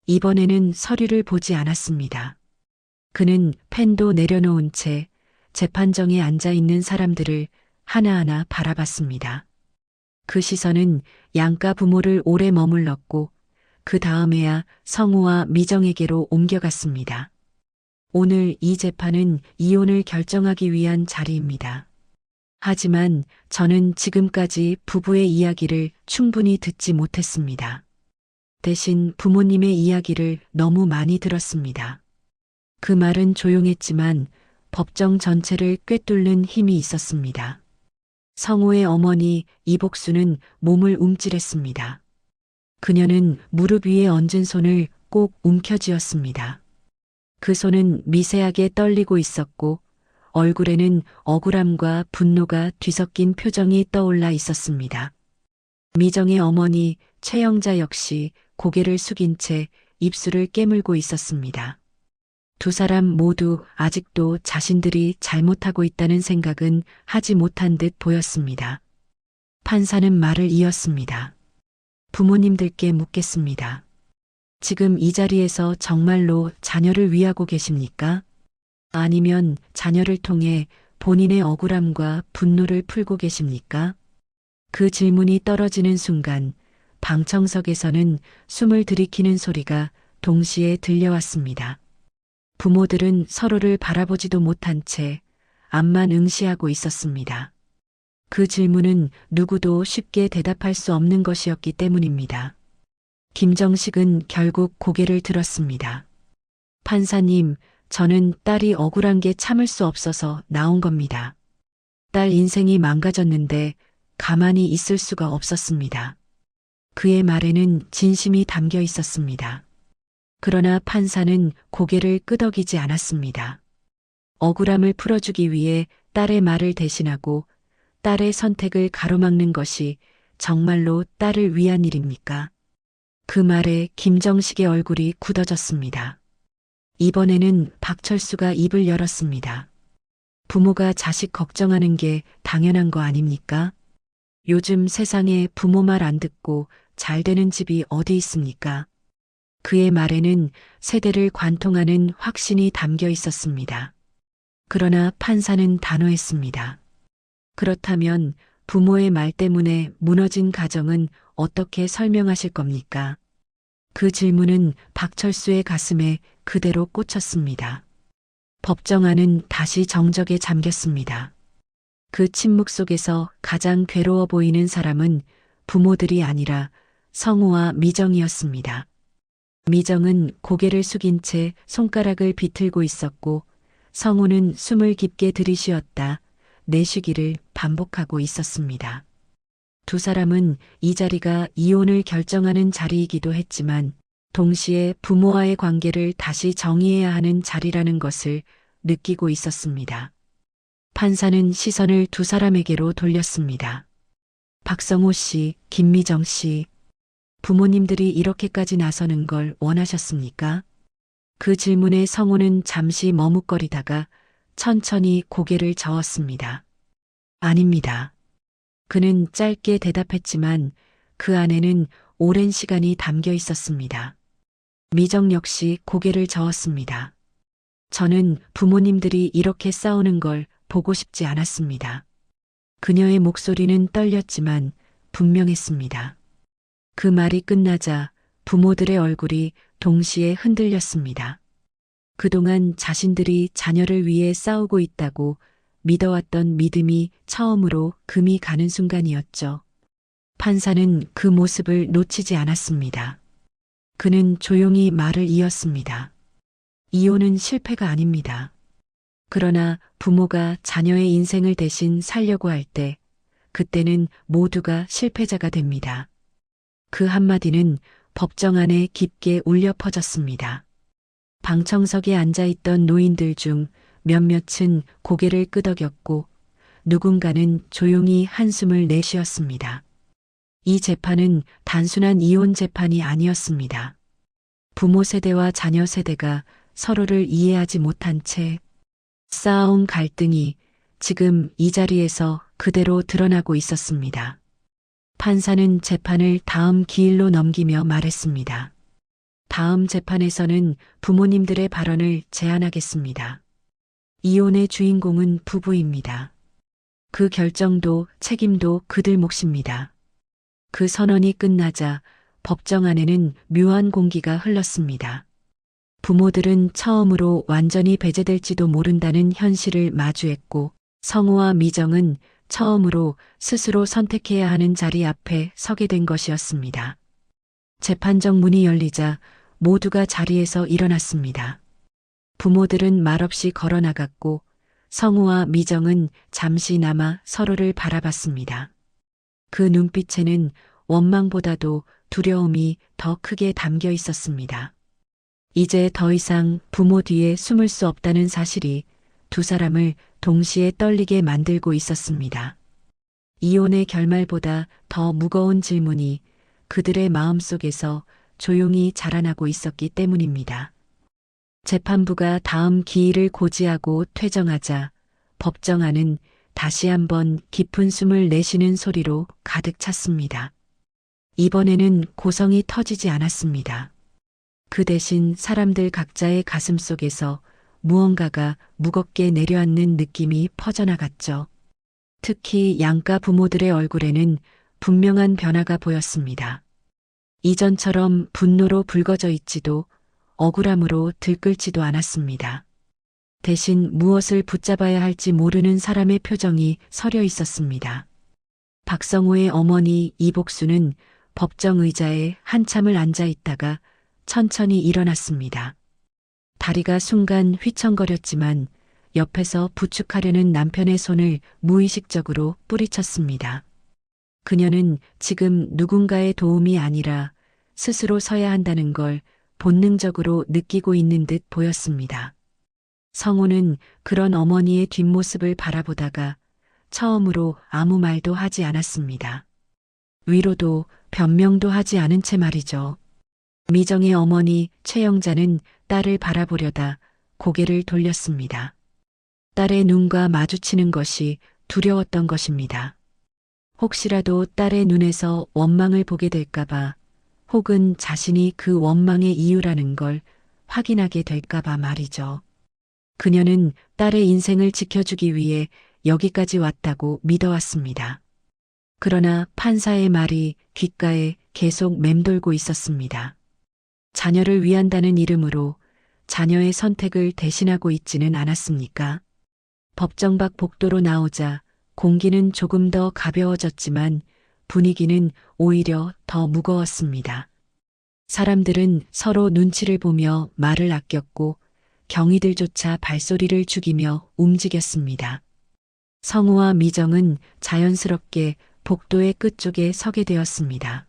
Speaker 1: 이번에는 서류를 보지 않았습니다. 그는 펜도 내려놓은 채 재판정에 앉아 있는 사람들을 하나하나 바라봤습니다. 그 시선은 양가 부모를 오래 머물렀고 그 다음에야 성우와 미정에게로 옮겨갔습니다. 오늘 이 재판은 이혼을 결정하기 위한 자리입니다. 하지만 저는 지금까지 부부의 이야기를 충분히 듣지 못했습니다. 대신 부모님의 이야기를 너무 많이 들었습니다. 그 말은 조용했지만 법정 전체를 꿰뚫는 힘이 있었습니다. 성우의 어머니 이복수는 몸을 움찔했습니다. 그녀는 무릎 위에 얹은 손을 꼭 움켜쥐었습니다. 그 손은 미세하게 떨리고 있었고 얼굴에는 억울함과 분노가 뒤섞인 표정이 떠올라 있었습니다. 미정의 어머니 최영자 역시 고개를 숙인 채 입술을 깨물고 있었습니다. 두 사람 모두 아직도 자신들이 잘못하고 있다는 생각은 하지 못한 듯 보였습니다. 판사는 말을 이었습니다. 부모님들께 묻겠습니다. 지금 이 자리에서 정말로 자녀를 위하고 계십니까? 아니면 자녀를 통해 본인의 억울함과 분노를 풀고 계십니까? 그 질문이 떨어지는 순간 방청석에서는 숨을 들이키는 소리가 동시에 들려왔습니다. 부모들은 서로를 바라보지도 못한 채 앞만 응시하고 있었습니다. 그 질문은 누구도 쉽게 대답할 수 없는 것이었기 때문입니다. 김정식은 결국 고개를 들었습니다. 판사님, 저는 딸이 억울한 게 참을 수 없어서 나온 겁니다. 딸 인생이 망가졌는데 가만히 있을 수가 없었습니다. 그의 말에는 진심이 담겨 있었습니다. 그러나 판사는 고개를 끄덕이지 않았습니다. 억울함을 풀어주기 위해 딸의 말을 대신하고 딸의 선택을 가로막는 것이 정말로 딸을 위한 일입니까? 그 말에 김정식의 얼굴이 굳어졌습니다. 이번에는 박철수가 입을 열었습니다. 부모가 자식 걱정하는 게 당연한 거 아닙니까? 요즘 세상에 부모 말 안 듣고 잘 되는 집이 어디 있습니까? 그의 말에는 세대를 관통하는 확신이 담겨 있었습니다. 그러나 판사는 단호했습니다. 그렇다면 부모의 말 때문에 무너진 가정은 어떻게 설명하실 겁니까? 그 질문은 박철수의 가슴에 그대로 꽂혔습니다. 법정안은 다시 정적에 잠겼습니다. 그 침묵 속에서 가장 괴로워 보이는 사람은 부모들이 아니라 성우와 미정이었습니다. 미정은 고개를 숙인 채 손가락을 비틀고 있었고 성우는 숨을 깊게 들이쉬었다 내쉬기를 반복하고 있었습니다. 두 사람은 이 자리가 이혼을 결정하는 자리이기도 했지만 동시에 부모와의 관계를 다시 정의해야 하는 자리라는 것을 느끼고 있었습니다. 판사는 시선을 두 사람에게로 돌렸습니다. 박성호 씨, 김미정 씨, 부모님들이 이렇게까지 나서는 걸 원하셨습니까? 그 질문에 성우는 잠시 머뭇거리다가 천천히 고개를 저었습니다. 아닙니다. 그는 짧게 대답했지만 그 안에는 오랜 시간이 담겨 있었습니다. 미정 역시 고개를 저었습니다. 저는 부모님들이 이렇게 싸우는 걸 보고 싶지 않았습니다. 그녀의 목소리는 떨렸지만 분명했습니다. 그 말이 끝나자 부모들의 얼굴이 동시에 흔들렸습니다. 그동안 자신들이 자녀를 위해 싸우고 있다고 믿어왔던 믿음이 처음으로 금이 가는 순간이었죠. 판사는 그 모습을 놓치지 않았습니다. 그는 조용히 말을 이었습니다. 이혼은 실패가 아닙니다. 그러나 부모가 자녀의 인생을 대신 살려고 할 때, 그때는 모두가 실패자가 됩니다. 그 한마디는 법정 안에 깊게 울려 퍼졌습니다. 방청석에 앉아있던 노인들 중 몇몇은 고개를 끄덕였고 누군가는 조용히 한숨을 내쉬었습니다. 이 재판은 단순한 이혼 재판이 아니었습니다. 부모 세대와 자녀 세대가 서로를 이해하지 못한 채 쌓아온 갈등이 지금 이 자리에서 그대로 드러나고 있었습니다. 판사는 재판을 다음 기일로 넘기며 말했습니다. 다음 재판에서는 부모님들의 발언을 제한하겠습니다. 이혼의 주인공은 부부입니다. 그 결정도 책임도 그들 몫입니다. 그 선언이 끝나자 법정 안에는 묘한 공기가 흘렀습니다. 부모들은 처음으로 완전히 배제될지도 모른다는 현실을 마주했고 성우와 미정은 처음으로 스스로 선택해야 하는 자리 앞에 서게 된 것이었습니다. 재판정 문이 열리자 모두가 자리에서 일어났습니다. 부모들은 말없이 걸어나갔고 성우와 미정은 잠시나마 서로를 바라봤습니다. 그 눈빛에는 원망보다도 두려움이 더 크게 담겨 있었습니다. 이제 더 이상 부모 뒤에 숨을 수 없다는 사실이 두 사람을 동시에 떨리게 만들고 있었습니다. 이혼의 결말보다 더 무거운 질문이 그들의 마음속에서 조용히 자라나고 있었기 때문입니다. 재판부가 다음 기일을 고지하고 퇴정하자 법정안은 다시 한번 깊은 숨을 내쉬는 소리로 가득 찼습니다. 이번에는 고성이 터지지 않았습니다. 그 대신 사람들 각자의 가슴 속에서 무언가가 무겁게 내려앉는 느낌이 퍼져나갔죠. 특히 양가 부모들의 얼굴에는 분명한 변화가 보였습니다. 이전처럼 분노로 붉어져 있지도 억울함으로 들끓지도 않았습니다. 대신 무엇을 붙잡아야 할지 모르는 사람의 표정이 서려 있었습니다. 박성호의 어머니 이복수는 법정 의자에 한참을 앉아 있다가 천천히 일어났습니다. 다리가 순간 휘청거렸지만 옆에서 부축하려는 남편의 손을 무의식적으로 뿌리쳤습니다. 그녀는 지금 누군가의 도움이 아니라 스스로 서야 한다는 걸 본능적으로 느끼고 있는 듯 보였습니다. 성우는 그런 어머니의 뒷모습을 바라보다가 처음으로 아무 말도 하지 않았습니다. 위로도 변명도 하지 않은 채 말이죠. 미정의 어머니 최영자는 딸을 바라보려다 고개를 돌렸습니다. 딸의 눈과 마주치는 것이 두려웠던 것입니다. 혹시라도 딸의 눈에서 원망을 보게 될까봐, 혹은 자신이 그 원망의 이유라는 걸 확인하게 될까봐 말이죠. 그녀는 딸의 인생을 지켜주기 위해 여기까지 왔다고 믿어왔습니다. 그러나 판사의 말이 귓가에 계속 맴돌고 있었습니다. 자녀를 위한다는 이름으로 자녀의 선택을 대신하고 있지는 않았습니까? 법정 밖 복도로 나오자 공기는 조금 더 가벼워졌지만 분위기는 오히려 더 무거웠습니다. 사람들은 서로 눈치를 보며 말을 아꼈고 경위들조차 발소리를 죽이며 움직였습니다. 성우와 미정은 자연스럽게 복도의 끝쪽에 서게 되었습니다.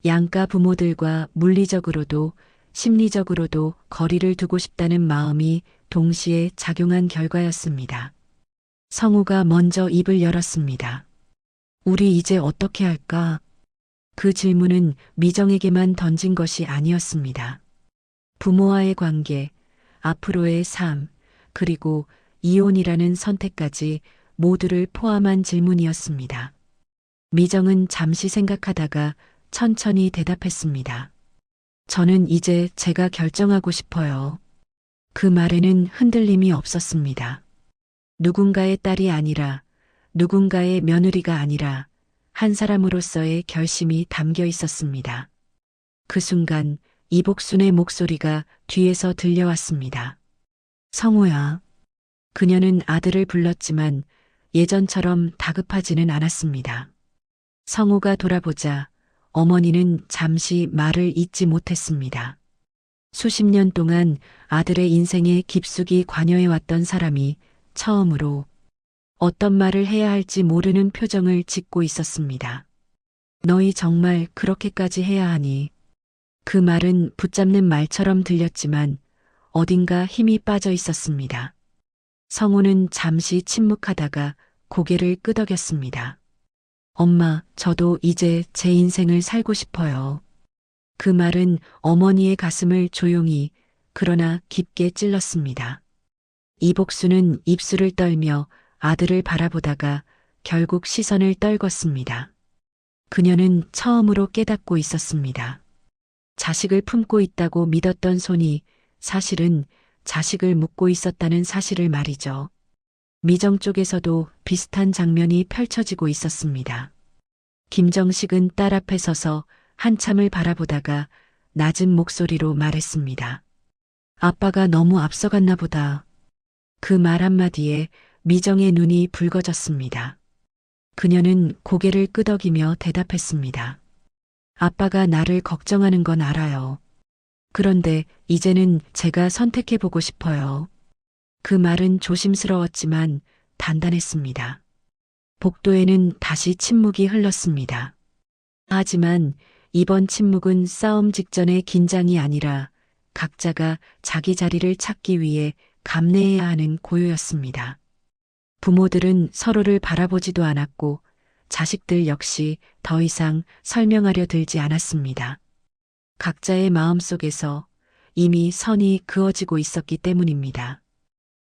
Speaker 1: 양가 부모들과 물리적으로도 심리적으로도 거리를 두고 싶다는 마음이 동시에 작용한 결과였습니다. 성우가 먼저 입을 열었습니다. 우리 이제 어떻게 할까? 그 질문은 미정에게만 던진 것이 아니었습니다. 부모와의 관계, 앞으로의 삶, 그리고 이혼이라는 선택까지 모두를 포함한 질문이었습니다. 미정은 잠시 생각하다가 천천히 대답했습니다. 저는 이제 제가 결정하고 싶어요. 그 말에는 흔들림이 없었습니다. 누군가의 딸이 아니라, 누군가의 며느리가 아니라 한 사람으로서의 결심이 담겨 있었습니다. 그 순간 이복순의 목소리가 뒤에서 들려왔습니다. 성우야. 그녀는 아들을 불렀지만 예전처럼 다급하지는 않았습니다. 성우가 돌아보자 어머니는 잠시 말을 잇지 못했습니다. 수십 년 동안 아들의 인생에 깊숙이 관여해왔던 사람이 처음으로 어떤 말을 해야 할지 모르는 표정을 짓고 있었습니다. 너희 정말 그렇게까지 해야 하니? 그 말은 붙잡는 말처럼 들렸지만 어딘가 힘이 빠져 있었습니다. 성우는 잠시 침묵하다가 고개를 끄덕였습니다. 엄마, 저도 이제 제 인생을 살고 싶어요. 그 말은 어머니의 가슴을 조용히 그러나 깊게 찔렀습니다. 이복수는 입술을 떨며 아들을 바라보다가 결국 시선을 떨궜습니다. 그녀는 처음으로 깨닫고 있었습니다. 자식을 품고 있다고 믿었던 손이 사실은 자식을 묻고 있었다는 사실을 말이죠. 미정 쪽에서도 비슷한 장면이 펼쳐지고 있었습니다. 김정식은 딸 앞에 서서 한참을 바라보다가 낮은 목소리로 말했습니다. 아빠가 너무 앞서갔나 보다. 그 말 한마디에 미정의 눈이 붉어졌습니다. 그녀는 고개를 끄덕이며 대답했습니다. 아빠가 나를 걱정하는 건 알아요. 그런데 이제는 제가 선택해보고 싶어요. 그 말은 조심스러웠지만 단단했습니다. 복도에는 다시 침묵이 흘렀습니다. 하지만 이번 침묵은 싸움 직전의 긴장이 아니라 각자가 자기 자리를 찾기 위해 감내해야 하는 고요였습니다. 부모들은 서로를 바라보지도 않았고 자식들 역시 더 이상 설명하려 들지 않았습니다. 각자의 마음속에서 이미 선이 그어지고 있었기 때문입니다.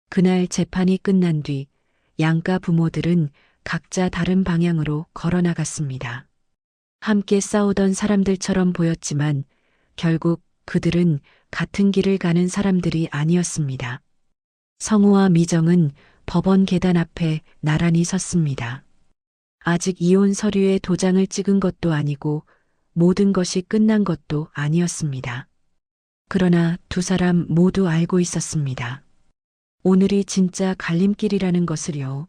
Speaker 1: 그날 재판이 끝난 뒤 양가 부모들은 각자 다른 방향으로 걸어나갔습니다. 함께 싸우던 사람들처럼 보였지만 결국 그들은 같은 길을 가는 사람들이 아니었습니다. 성우와 미정은 법원 계단 앞에 나란히 섰습니다. 아직 이혼 서류에 도장을 찍은 것도 아니고 모든 것이 끝난 것도 아니었습니다. 그러나 두 사람 모두 알고 있었습니다. 오늘이 진짜 갈림길이라는 것을요.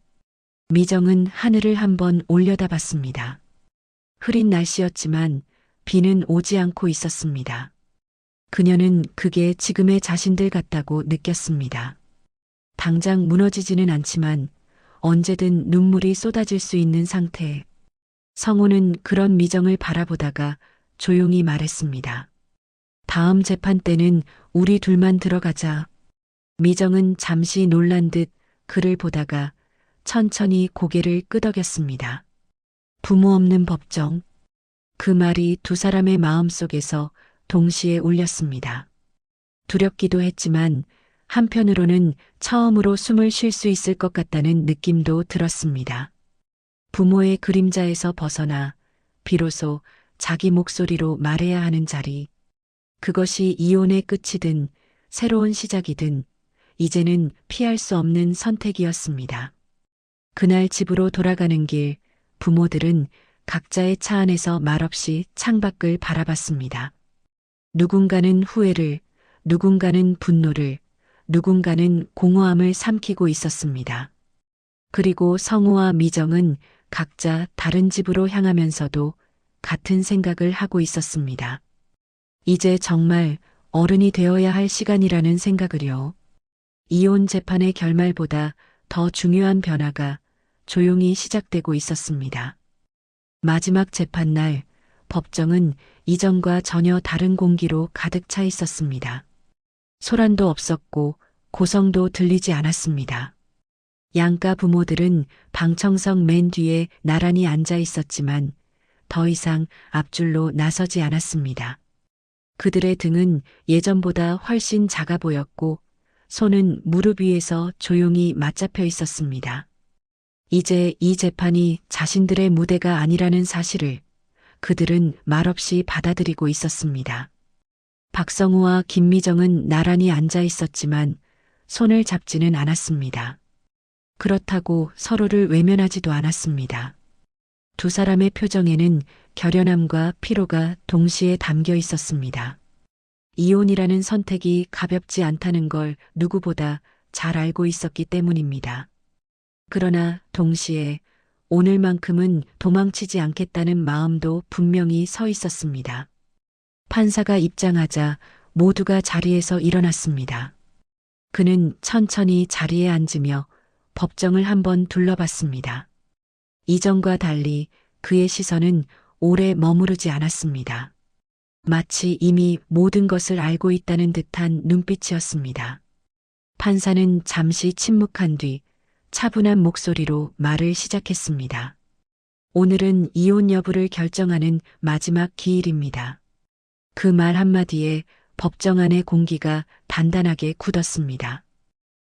Speaker 1: 미정은 하늘을 한번 올려다봤습니다. 흐린 날씨였지만 비는 오지 않고 있었습니다. 그녀는 그게 지금의 자신들 같다고 느꼈습니다. 당장 무너지지는 않지만 언제든 눈물이 쏟아질 수 있는 상태. 성우는 그런 미정을 바라보다가 조용히 말했습니다. 다음 재판 때는 우리 둘만 들어가자. 미정은 잠시 놀란 듯 그를 보다가 천천히 고개를 끄덕였습니다. 부모 없는 법정. 그 말이 두 사람의 마음속에서 동시에 울렸습니다. 두렵기도 했지만 한편으로는 처음으로 숨을 쉴 수 있을 것 같다는 느낌도 들었습니다. 부모의 그림자에서 벗어나 비로소 자기 목소리로 말해야 하는 자리. 그것이 이혼의 끝이든 새로운 시작이든 이제는 피할 수 없는 선택이었습니다. 그날 집으로 돌아가는 길, 부모들은 각자의 차 안에서 말없이 창밖을 바라봤습니다. 누군가는 후회를, 누군가는 분노를, 누군가는 공허함을 삼키고 있었습니다. 그리고 성우와 미정은 각자 다른 집으로 향하면서도 같은 생각을 하고 있었습니다. 이제 정말 어른이 되어야 할 시간이라는 생각을요. 이혼 재판의 결말보다 더 중요한 변화가 조용히 시작되고 있었습니다. 마지막 재판날, 법정은 이전과 전혀 다른 공기로 가득 차 있었습니다. 소란도 없었고 고성도 들리지 않았습니다. 양가 부모들은 방청석 맨 뒤에 나란히 앉아 있었지만 더 이상 앞줄로 나서지 않았습니다. 그들의 등은 예전보다 훨씬 작아 보였고 손은 무릎 위에서 조용히 맞잡혀 있었습니다. 이제 이 재판이 자신들의 무대가 아니라는 사실을 그들은 말없이 받아들이고 있었습니다. 박성우와 김미정은 나란히 앉아 있었지만 손을 잡지는 않았습니다. 그렇다고 서로를 외면하지도 않았습니다. 두 사람의 표정에는 결연함과 피로가 동시에 담겨 있었습니다. 이혼이라는 선택이 가볍지 않다는 걸 누구보다 잘 알고 있었기 때문입니다. 그러나 동시에 오늘만큼은 도망치지 않겠다는 마음도 분명히 서 있었습니다. 판사가 입장하자 모두가 자리에서 일어났습니다. 그는 천천히 자리에 앉으며 법정을 한번 둘러봤습니다. 이전과 달리 그의 시선은 오래 머무르지 않았습니다. 마치 이미 모든 것을 알고 있다는 듯한 눈빛이었습니다. 판사는 잠시 침묵한 뒤 차분한 목소리로 말을 시작했습니다. 오늘은 이혼 여부를 결정하는 마지막 기일입니다. 그 말 한마디에 법정 안의 공기가 단단하게 굳었습니다.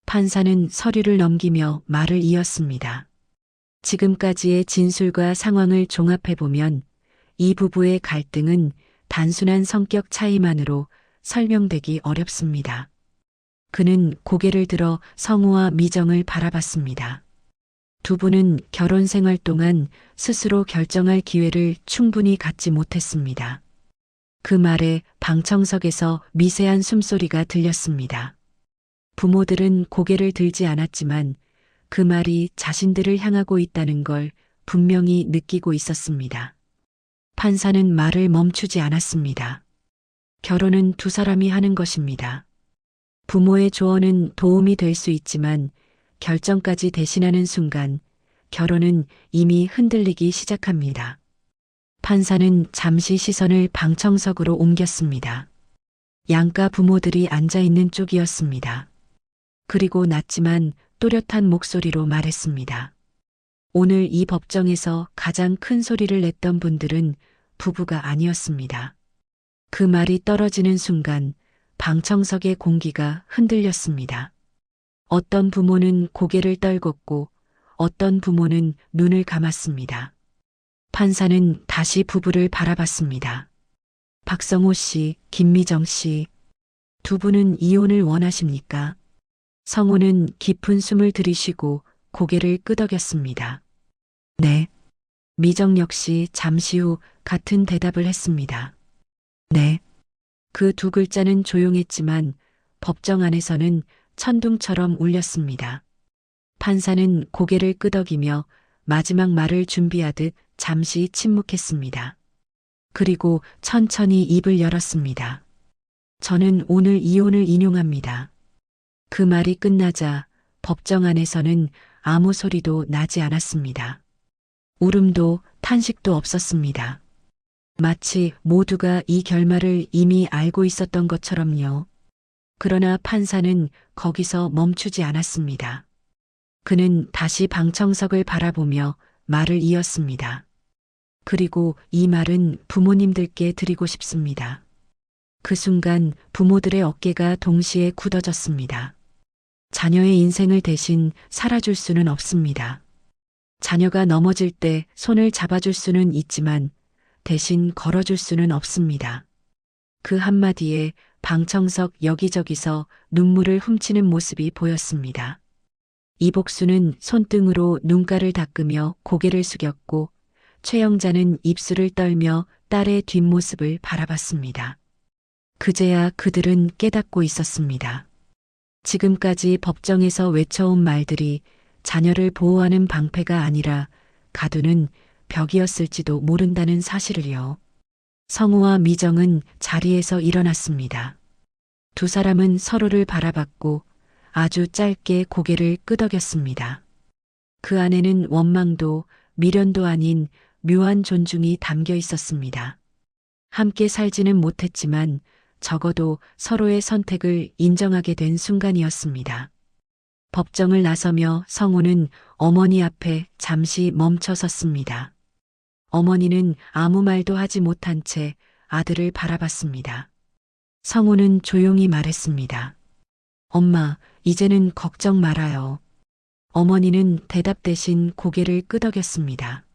Speaker 1: 판사는 서류를 넘기며 말을 이었습니다. 지금까지의 진술과 상황을 종합해보면 이 부부의 갈등은 단순한 성격 차이만으로 설명되기 어렵습니다. 그는 고개를 들어 성우와 미정을 바라봤습니다. 두 분은 결혼 생활 동안 스스로 결정할 기회를 충분히 갖지 못했습니다. 그 말에 방청석에서 미세한 숨소리가 들렸습니다. 부모들은 고개를 들지 않았지만 그 말이 자신들을 향하고 있다는 걸 분명히 느끼고 있었습니다. 판사는 말을 멈추지 않았습니다. 결혼은 두 사람이 하는 것입니다. 부모의 조언은 도움이 될 수 있지만 결정까지 대신하는 순간 결혼은 이미 흔들리기 시작합니다. 판사는 잠시 시선을 방청석으로 옮겼습니다. 양가 부모들이 앉아 있는 쪽이었습니다. 그리고 낮지만 또렷한 목소리로 말했습니다. 오늘 이 법정에서 가장 큰 소리를 냈던 분들은 부부가 아니었습니다. 그 말이 떨어지는 순간 방청석의 공기가 흔들렸습니다. 어떤 부모는 고개를 떨궜고 어떤 부모는 눈을 감았습니다. 판사는 다시 부부를 바라봤습니다. 박성호 씨, 김미정 씨, 두 분은 이혼을 원하십니까? 성호는 깊은 숨을 들이쉬고 고개를 끄덕였습니다. 네. 미정 역시 잠시 후 같은 대답을 했습니다. 네. 그 두 글자는 조용했지만 법정 안에서는 천둥처럼 울렸습니다. 판사는 고개를 끄덕이며 마지막 말을 준비하듯 잠시 침묵했습니다. 그리고 천천히 입을 열었습니다. 저는 오늘 이혼을 인용합니다. 그 말이 끝나자 법정 안에서는 아무 소리도 나지 않았습니다. 울음도 탄식도 없었습니다. 마치 모두가 이 결말을 이미 알고 있었던 것처럼요. 그러나 판사는 거기서 멈추지 않았습니다. 그는 다시 방청석을 바라보며 말을 이었습니다. 그리고 이 말은 부모님들께 드리고 싶습니다. 그 순간 부모들의 어깨가 동시에 굳어졌습니다. 자녀의 인생을 대신 살아줄 수는 없습니다. 자녀가 넘어질 때 손을 잡아줄 수는 있지만 대신 걸어줄 수는 없습니다. 그 한마디에 방청석 여기저기서 눈물을 훔치는 모습이 보였습니다. 이복수는 손등으로 눈가를 닦으며 고개를 숙였고 최영자는 입술을 떨며 딸의 뒷모습을 바라봤습니다. 그제야 그들은 깨닫고 있었습니다. 지금까지 법정에서 외쳐온 말들이 자녀를 보호하는 방패가 아니라 가두는 벽이었을지도 모른다는 사실을요. 성우와 미정은 자리에서 일어났습니다. 두 사람은 서로를 바라봤고 아주 짧게 고개를 끄덕였습니다. 그 안에는 원망도 미련도 아닌 묘한 존중이 담겨 있었습니다. 함께 살지는 못했지만 적어도 서로의 선택을 인정하게 된 순간이었습니다. 법정을 나서며 성우는 어머니 앞에 잠시 멈춰 섰습니다. 어머니는 아무 말도 하지 못한 채 아들을 바라봤습니다. 성우는 조용히 말했습니다. 엄마, 이제는 걱정 말아요. 어머니는 대답 대신 고개를 끄덕였습니다.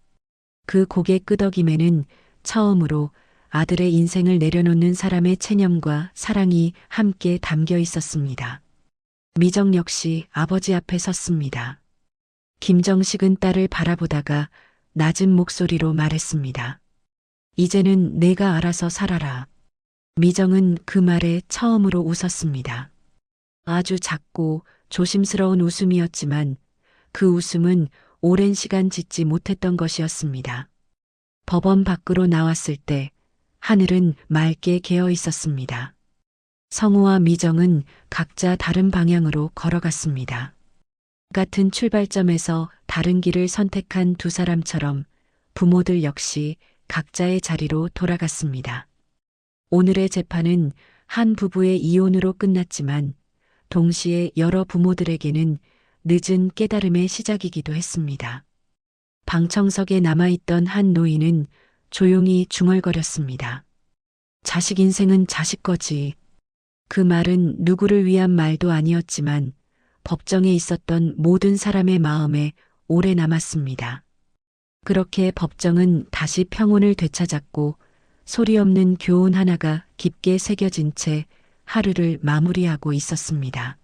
Speaker 1: 그 고개 끄덕임에는 처음으로 아들의 인생을 내려놓는 사람의 체념과 사랑이 함께 담겨 있었습니다. 미정 역시 아버지 앞에 섰습니다. 김정식은 딸을 바라보다가 낮은 목소리로 말했습니다. 이제는 내가 알아서 살아라. 미정은 그 말에 처음으로 웃었습니다. 아주 작고 조심스러운 웃음이었지만 그 웃음은 오랜 시간 짓지 못했던 것이었습니다. 법원 밖으로 나왔을 때 하늘은 맑게 개어 있었습니다. 성우와 미정은 각자 다른 방향으로 걸어갔습니다. 같은 출발점에서 다른 길을 선택한 두 사람처럼 부모들 역시 각자의 자리로 돌아갔습니다. 오늘의 재판은 한 부부의 이혼으로 끝났지만 동시에 여러 부모들에게는 늦은 깨달음의 시작이기도 했습니다. 방청석에 남아있던 한 노인은 조용히 중얼거렸습니다. 자식 인생은 자식 거지. 그 말은 누구를 위한 말도 아니었지만 법정에 있었던 모든 사람의 마음에 오래 남았습니다. 그렇게 법정은 다시 평온을 되찾았고 소리 없는 교훈 하나가 깊게 새겨진 채 하루를 마무리하고 있었습니다.